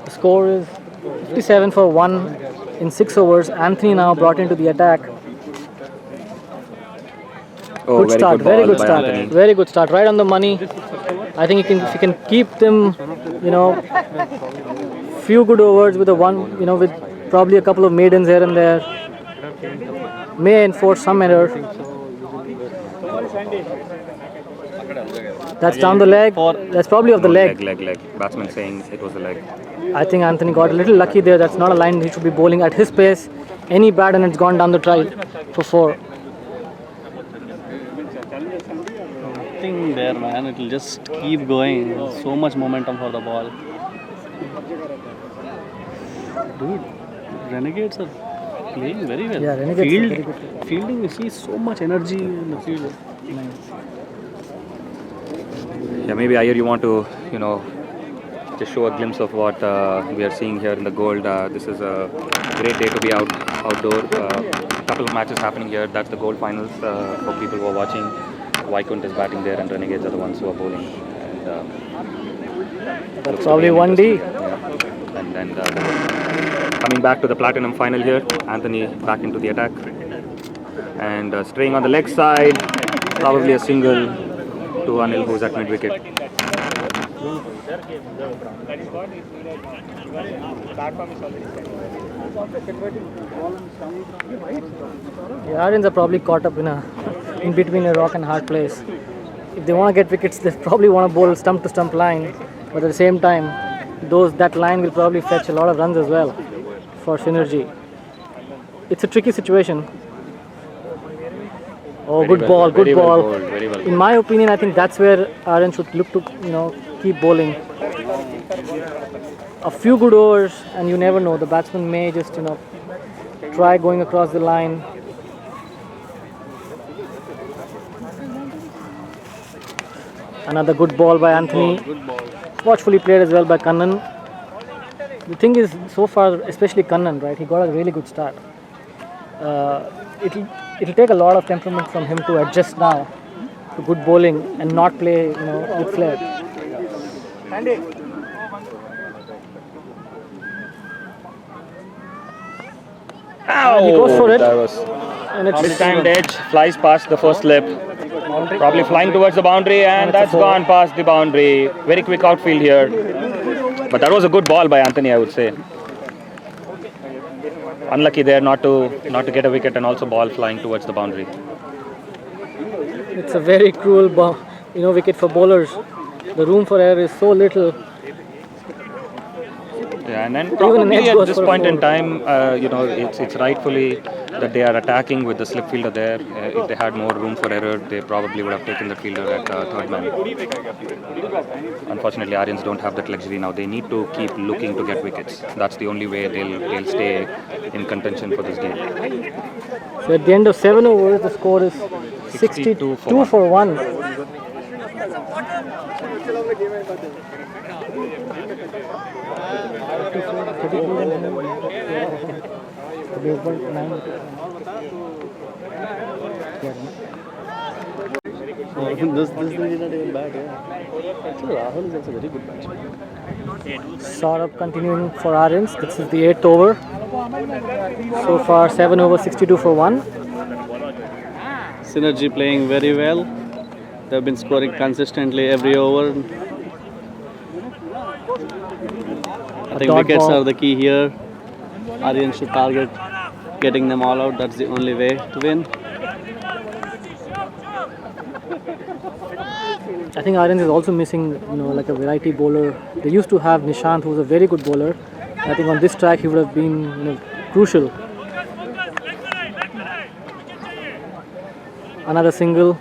The score is 57 for 1 in 6 overs. Anthony now brought into the attack. Oh, Good start, very good start. Anthony. Very good start, right on the money. I think if you can keep them, few good overs with with probably a couple of maidens here and there, may enforce some error. That's down the leg. That's probably off the leg. Leg. Batsman saying it was the leg. I think Anthony got a little lucky there. That's not a line he should be bowling at his pace. Any bat and it's gone down the try for 4. Nothing there, man. It will just keep going. So much momentum for the ball. Dude, Renegades are playing very well. Yeah, Renegades are very good. Fielding, you see so much energy in the field. Yeah, maybe Iyer, you want to, just show a glimpse of what we are seeing here in the Gold. This is a great day to be outdoor. A couple of matches happening here. That's the Gold finals for people who are watching. Vaikunth is batting there, and Renegades are the ones who are bowling. And, that's probably 1D. Yeah. And then coming back to the Platinum final here, Anthony back into the attack. And straying on the leg side, probably a single to Anil, who's at mid-wicket. The Aryans are probably caught up in between a rock and hard place. If they want to get wickets, they probably want to bowl stump to stump line, but at the same time, that line will probably fetch a lot of runs as well for synergy. It's a tricky situation. Oh, good ball. In my opinion, I think that's where Aryans should look to, keep bowling. A few good overs, and you never know. The batsman may just, try going across the line. Another good ball by Anthony. Watchfully played as well by Kannan. The thing is, so far, especially Kannan, right? He got a really good start. It'll take a lot of temperament from him to adjust now to good bowling and not play, with flair. Ow! He goes for it. That was mistimed edge, flies past the first slip. Probably flying towards the boundary, and that's gone past the boundary. Very quick outfield here. But that was a good ball by Anthony, I would say. Unlucky there not to get a wicket, and also ball flying towards the boundary. It's a very cruel wicket for bowlers. The room for error is so little. Yeah, and then Even an probably edge at goes this for a point in four. time, it's rightfully that they are attacking with the slip fielder there. If they had more room for error, they probably would have taken the fielder at third man. Unfortunately, Aryans don't have that luxury now. They need to keep looking to get wickets. That's the only way they'll stay in contention for this game. So at the end of 7 overs, the score is 62 for 1. This thing is not even bad, yeah. Actually, Rahul is also very good batsman. Saurabh continuing for Aryans. This is the 8th over. So far 7 overs, 62 for 1. Synergy playing very well. They've been scoring consistently every over. I think dot wickets ball. are the key here. Ariens should target getting them all out. That's the only way to win. I think Ariens is also missing, like a variety bowler. They used to have Nishant, who was a very good bowler. I think on this track he would have been, crucial. Another single.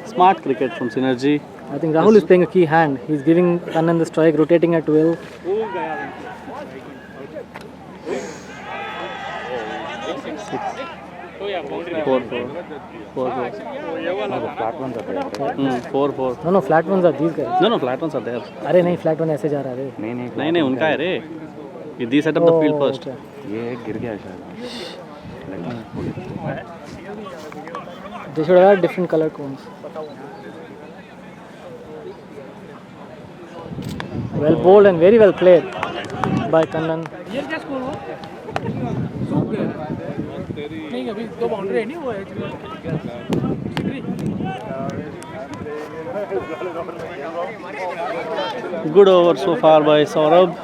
Smart cricket from Synergy. I think Rahul is playing a key hand. He's giving Kannan the strike, rotating at will. 4-4. No, flat ones are these guys. No, flat ones are there. अरे नहीं, flat one ऐसे जा रहा है. नहीं उनका है रे. They set up the field first. ये गिर गया शायद. They should have had different color cones. Well bowled and very well played by Kannan. नहीं अभी 2 बाउंड्री नहीं हुआ है. Good over so far by Saurabh.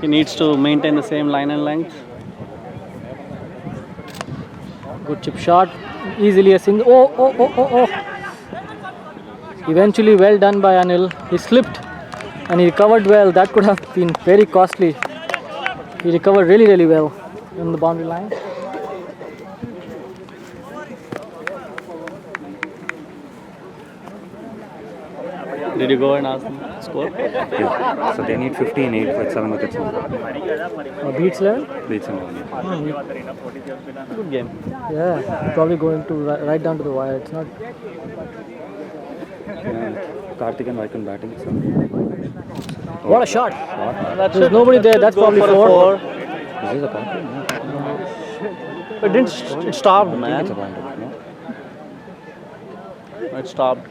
He needs to maintain the same line and length. Good chip shot. Easily a single. Oh. Eventually well done by Anil. He slipped and he recovered well. That could have been very costly. He recovered really well on the boundary line. Did you go and ask them score? Yeah. So they need 15-8 with 7 wickets. Beats level? Beats and all. Good game. Yeah, probably going to right down to the wire. It's not. Karthik and Vaikund batting. So. What a shot! There's nobody there. That's probably 4. Is this a point? It stopped, man. It's a point. No? It stopped.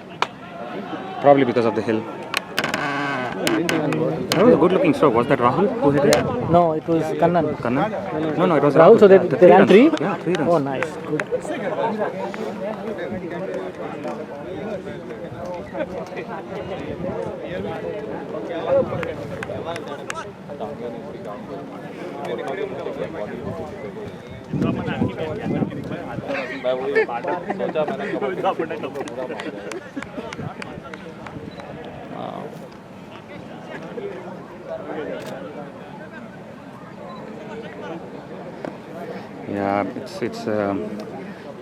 Probably because of the hill. That was a good looking stroke. Was that Rahul who hit it? No, it was Kannan. Kannan? No, it was Rahul. So they ran 3? Yeah, 3 runs. Oh, nice. Good. Yeah, it's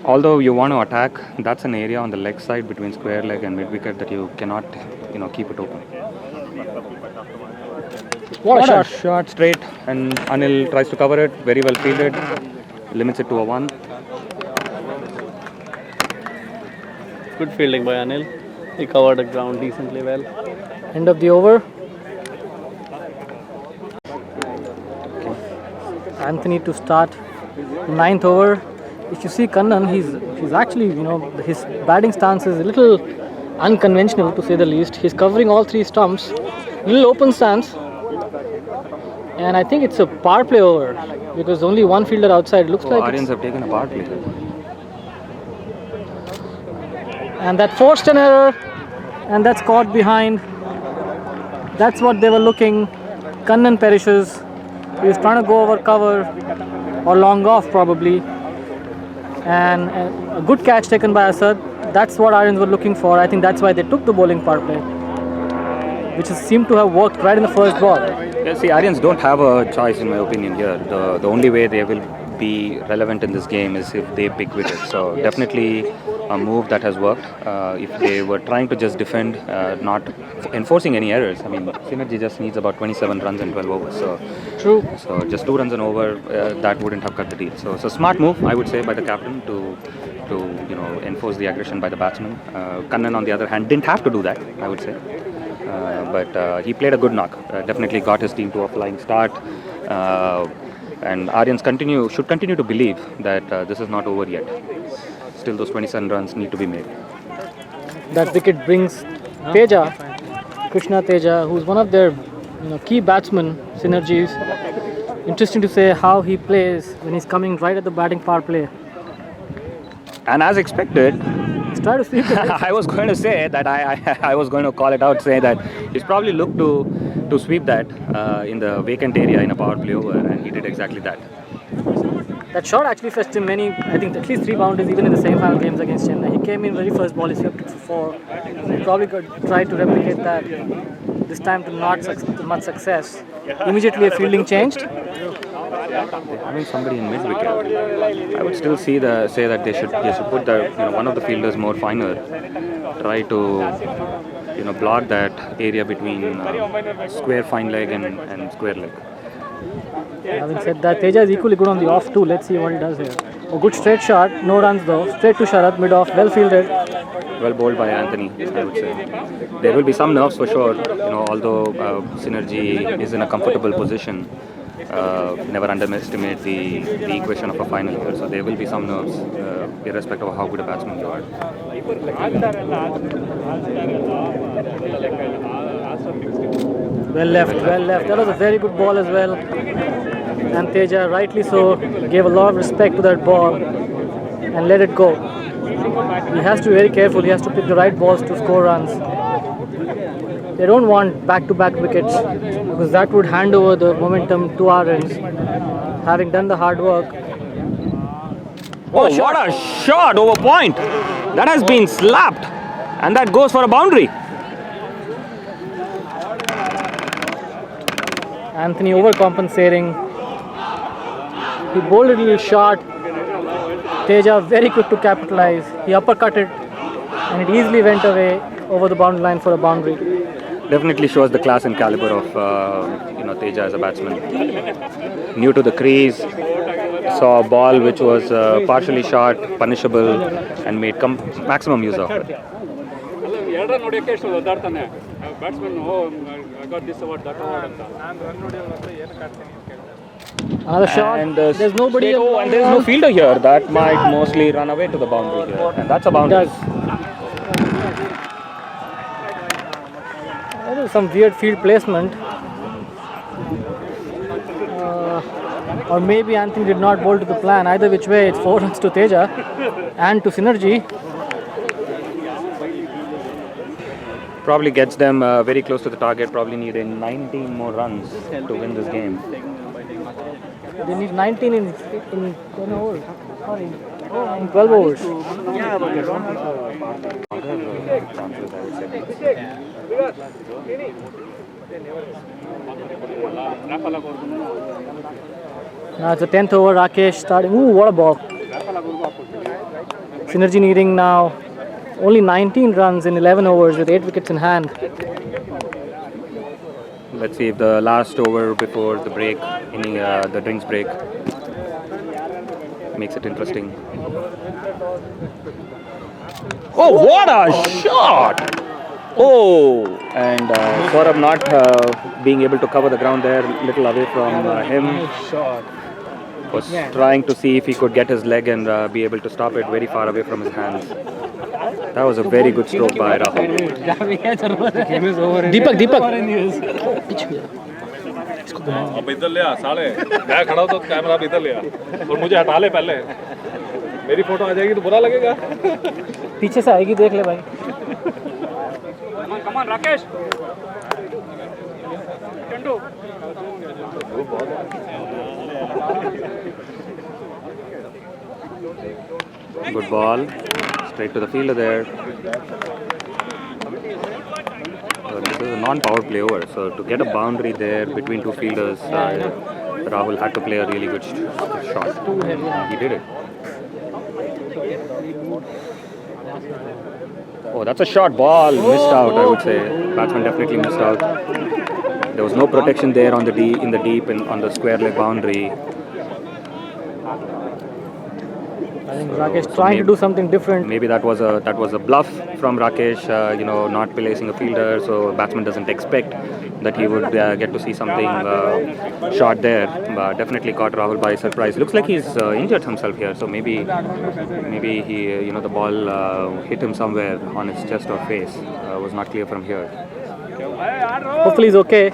although you want to attack, that's an area on the leg side between square leg and mid wicket that you cannot, keep it open. What a shot straight, and Anil tries to cover it, very well fielded, limits it to a 1. Good fielding by Anil. He covered the ground decently well. End of the over. Anthony to start 9th over. If you see Kannan, he's actually, his batting stance is a little unconventional to say the least. He's covering all 3 stumps, little open stance, and I think it's a power play over because only one fielder outside. Looks like Ariens have taken a power play. And that forced an error, and that's caught behind. That's what they were looking. Kannan perishes. He was trying to go over cover or long off probably. And a good catch taken by Asad. that's what Aryans were looking for. I think that's why they took the bowling power play, which seemed to have worked right in the first ball. Yeah, see, Aryans don't have a choice, in my opinion, here. The only way they will be relevant in this game is if they pick wickets. So definitely a move that has worked. If they were trying to just defend, not enforcing any errors. I mean, Synergy just needs about 27 runs in 12 overs. So True. So just 2 runs and over, that wouldn't have cut the deal. So it's a smart move, I would say, by the captain to enforce the aggression by the batsman. Kannan, on the other hand, didn't have to do that, I would say. But he played a good knock. Definitely got his team to a flying start. And Aryans should continue to believe that this is not over yet. Still, those 27 runs need to be made. That wicket brings Teja, Krishna Teja, who's one of their key batsmen, Synergies. Interesting to say how he plays when he's coming right at the batting power play. And as expected, he's trying to sweep it. I was going to say that I was going to call it out, say that he's probably looked to sweep that in the vacant area in a power play over, and he did exactly that. That shot actually fetched him I think at least 3 boundaries even in the semi-final games against Chennai. He came in very first ball, he swept it for 4. He probably could try to replicate that this time to not much success. Immediately a fielding changed. They're having somebody in mid wicket. I would still say that they should put one of the fielders more finer, try to block that area between square fine leg and square leg. Having said that, Teja is equally good on the off too. Let's see what he does here. A good straight shot, no runs though. Straight to Sharath, mid off, well fielded. Well bowled by Anthony, I would say. There will be some nerves for sure. Although Synergy is in a comfortable position, never underestimate the equation of a final here. So there will be some nerves, irrespective of how good a batsman you are. Well left. That was a very good ball as well. And Teja, rightly so, gave a lot of respect to that ball and let it go. He has to be very careful. He has to pick the right balls to score runs. They don't want back-to-back wickets because that would hand over the momentum to Aryans, having done the hard work. Oh, what a shot over point! That has been slapped, and that goes for a boundary. Anthony overcompensating. He bowled a little short. Teja very quick to capitalize. He uppercutted and it easily went away over the boundary line for a boundary. Definitely shows the class and caliber of Teja as a batsman. New to the crease, saw a ball which was partially short, punishable, and made maximum use of it. Another shot. And there's nobody. And there's no fielder here. That might mostly run away to the boundary here, and that's a boundary. There's some weird field placement. Or maybe Anthony did not bowl to the plan. Either which way, it's 4 runs to Teja and to Synergy. Probably gets them very close to the target. Probably need 19 more runs to win this game. They need 19 in 10 overs. Sorry, in 12 overs. Yeah, but you don't Now it's the 10th over. Rakesh starting. Ooh, what a ball. Synergy needing now only 19 runs in 11 overs with 8 wickets in hand. Let's see if the last over before the break, the drinks break, makes it interesting. Oh, what a shot! Oh, and Saurabh not being able to cover the ground there, little away from him. Was trying to see if he could get his leg and be able to stop it very far away from his hands. That was a very good stroke by Rahul. Deepak. अब इधर ले आ साले मैं खड़ा हूं तो camera अब इधर ले आ और मुझे हटा ले पहले मेरी फोटो आ जाएगी तो बुरा लगेगा पीछे से आएगी देख ले भाई कमान Rakesh चंडू Good ball. straight to the fielder there. This is a non-power play over, so to get a boundary there between two fielders, Rahul had to play a really good shot. He did it. Oh, that's a short ball. Missed out, I would say. Batsman definitely missed out. There was no protection there on the in the deep and on the square leg boundary. I think Rakesh trying to do something different. Maybe that was a bluff from Rakesh, not placing a fielder, so batsman doesn't expect that he would get to see something short there. But definitely caught Rahul by surprise. Looks like he's injured himself here, so maybe he the ball hit him somewhere on his chest or face. Was not clear from here. Hopefully he's okay.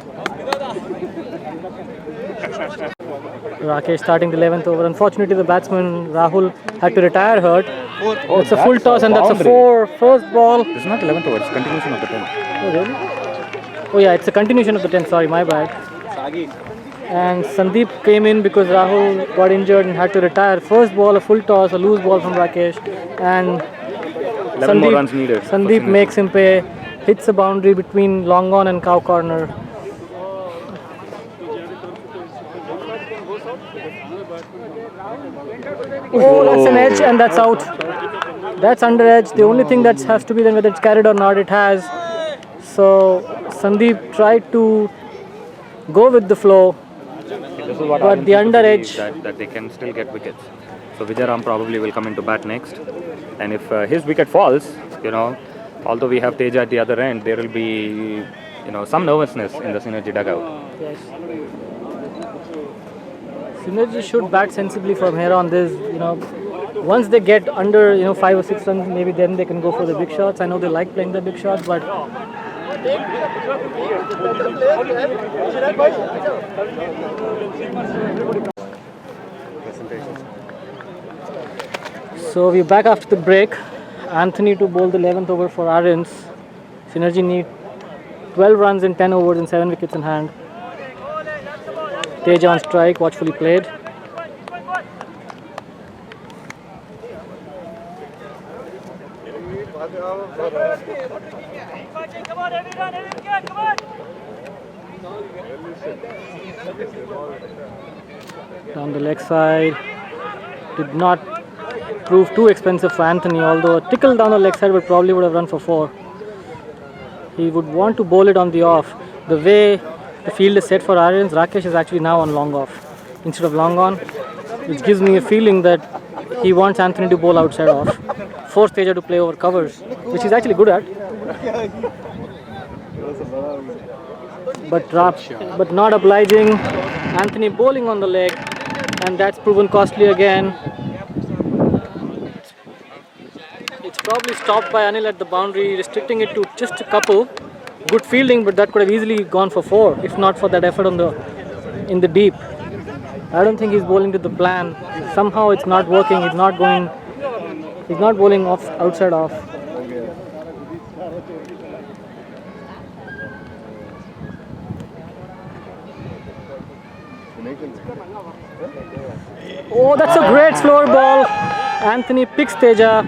Rakesh starting the 11th over. Unfortunately, the batsman Rahul had to retire hurt. It's a full toss and that's a 4. First ball. It's not 11th over, it's continuation of the 10th. Oh, really? Oh, yeah, it's a continuation of the 10th. Sorry, my bad. And Sandeep came in because Rahul got injured and had to retire. First ball, a full toss, a loose ball from Rakesh. And 11 more runs needed. Sandeep makes him pay. Hits a boundary between long on and cow corner. Oh, that's an edge and that's out. That's under edge. The only thing that has to be then whether it's carried or not, it has. So Sandeep tried to go with the flow, but the under edge. That they can still get wickets. So Vijay Ram probably will come into bat next. And if his wicket falls, although we have Teja at the other end, there will be, some nervousness in the Synergy dugout. Yes. Synergy should bat sensibly from here on. Once they get under 5 or 6 runs, maybe then they can go for the big shots. I know they like playing the big shots, but so we're back after the break. Anthony to bowl the 11th over for Ariens. Synergy need 12 runs in 10 overs and 7 wickets in hand. Teja on strike, watchfully played. Down the leg side, did not prove too expensive for Anthony, although a tickle down the leg side would have run for 4. He would want to bowl it on the off. The way the field is set for Aryans, Rakesh is actually now on long off instead of long on, which gives me a feeling that he wants Anthony to bowl outside off, force Teja to play over covers, which he's actually good at. But not obliging. Anthony bowling on the leg, and that's proven costly again. It's probably stopped by Anil at the boundary, restricting it to just a couple. Good fielding, but that could have easily gone for 4 if not for that effort in the deep. I don't think he's bowling to the plan. Somehow it's not working. He's not bowling outside off. Oh, that's a great slower ball. Anthony picks Teja.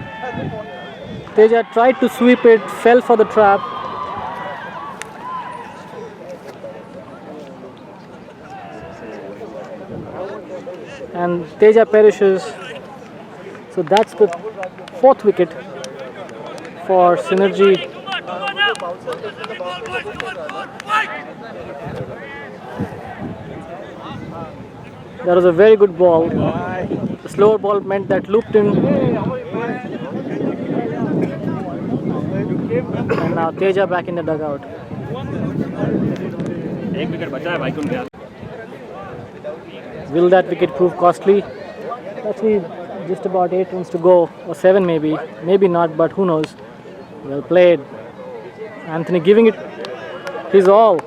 Teja tried to sweep it, fell for the trap. And Teja perishes. So that's the 4th wicket for Synergy. That was a very good ball. The slower ball meant that looped in. And now Teja back in the dugout. Will that wicket prove costly? Actually, just about 8 runs to go, or 7 maybe. Maybe not, but who knows. Well played. Anthony giving it his all.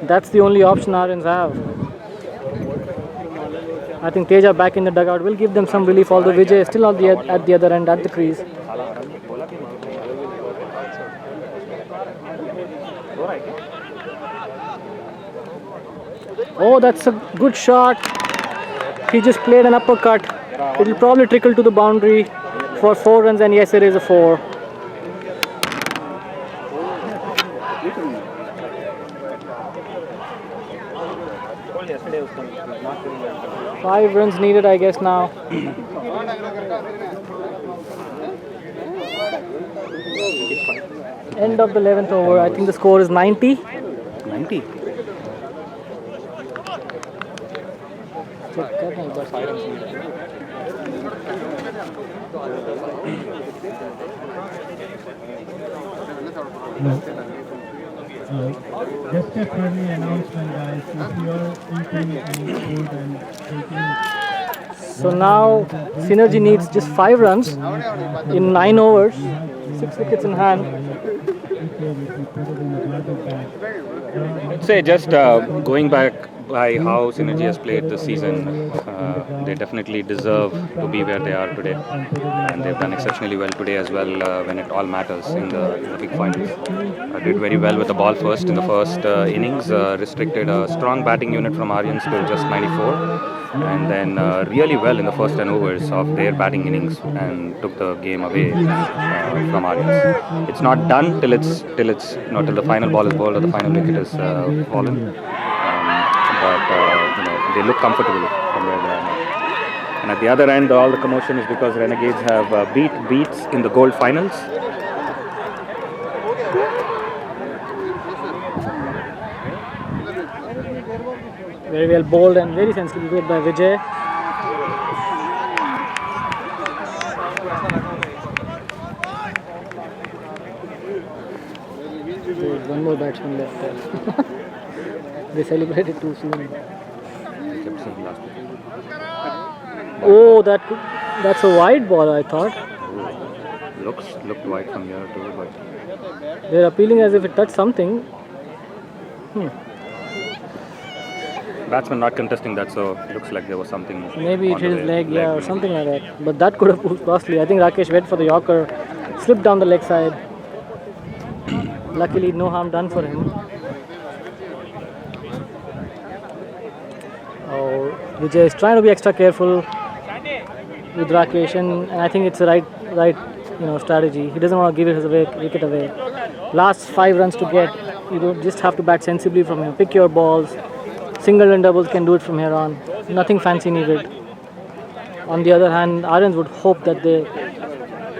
That's the only option Ariens have. I think Teja back in the dugout will give them some relief, although Vijay is still at the other end at the crease. Oh, that's a good shot. He just played an uppercut. It will probably trickle to the boundary. for 4 runs, and yes, it is a 4. Five runs needed, I guess, now. End of the 11th over. I think the score is 90. 90. Check that one, but 5 runs needed. Just a friendly announcement, guys. If you're eating any food and taking... So now Synergy needs just 5 runs in 9 overs, 6 wickets in hand. I'd say just going back by how Synergy has played this season, they definitely deserve to be where they are today, and they've done exceptionally well today as well when it all matters in the big finals. Did very well with the ball first in the first innings, restricted a strong batting unit from Aryans to just 94, and then really well in the first 10 overs of their batting innings and took the game away from Aryans. It's not done till the final ball is bowled or the final wicket is fallen. But they look comfortable from where they are now. And at the other end, all the commotion is because Renegades have beat Beats in the gold finals. Very well bowled and very sensibly played by Vijay. There's one more batsman left there. They celebrated too soon. Oh, that's a wide ball, I thought. Looked wide from here too, but they're appealing as if it touched something. Batsman not contesting that, so it looks like there was something. Maybe it hit his leg, yeah, or something like that. But that could have proved costly. I think Rakesh went for the Yorker, slipped down the leg side. Luckily, no harm done for him. Oh, Vijay is trying to be extra careful with Rakesh, and I think it's the right strategy. He doesn't want to give his wicket away. Last 5 runs to get. You don't just have to bat sensibly from here. Pick your balls. Single and doubles can do it from here on. Nothing fancy needed. On the other hand, Ariens would hope that they,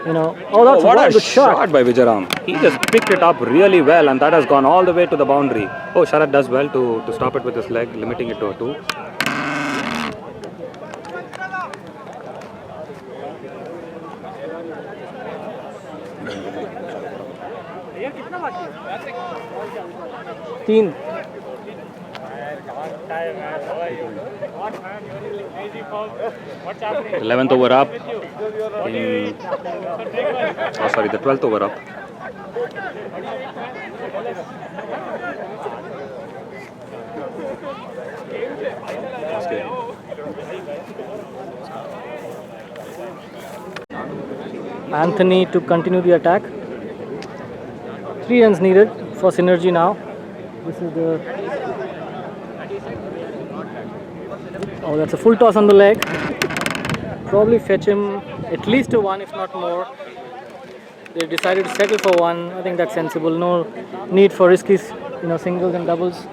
oh, that's what a good shot by Vijayaram. He just picked it up really well, and that has gone all the way to the boundary. Oh, Sharad does well to stop it with his leg, limiting it to a 2. Teen. 11th over up. The 12th over up. Anthony to continue the attack. 3 runs needed for Synergy now. This is the... Oh, that's a full toss on the leg. Probably fetch him at least a 1, if not more. They decided to settle for 1. I think that's sensible. No need for risky, singles and doubles.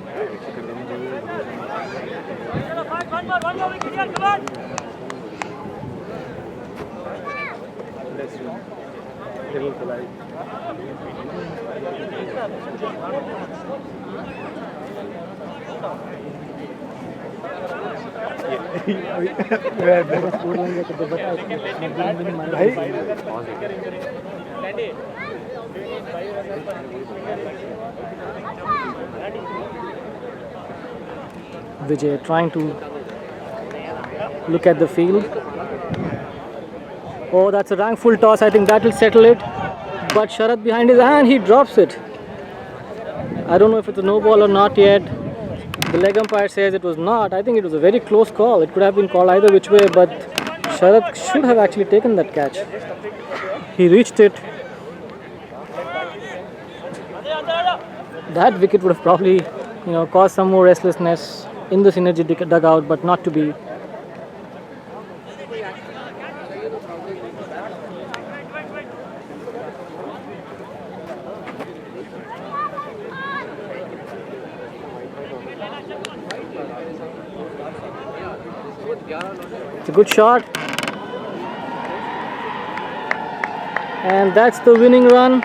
Vijay trying to look at the field. Oh, that's a rank full toss. I think that will settle it. But Sharad behind his hand, he drops it. I don't know if it's a no ball or not yet. The leg umpire says it was not. I think it was a very close call. It could have been called either which way, but Sharad should have actually taken that catch. He reached it. That wicket would have probably, caused some more restlessness in the Synergy dugout, but not to be. It's a good shot. And that's the winning run.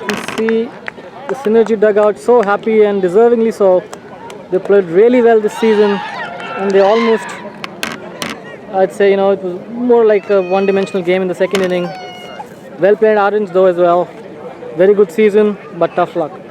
You see the Synergy dugout so happy, and deservingly so. They played really well this season, and they almost, I'd say, it was more like a one-dimensional game in the second inning. Well played Aryans though as well. Very good season, but tough luck.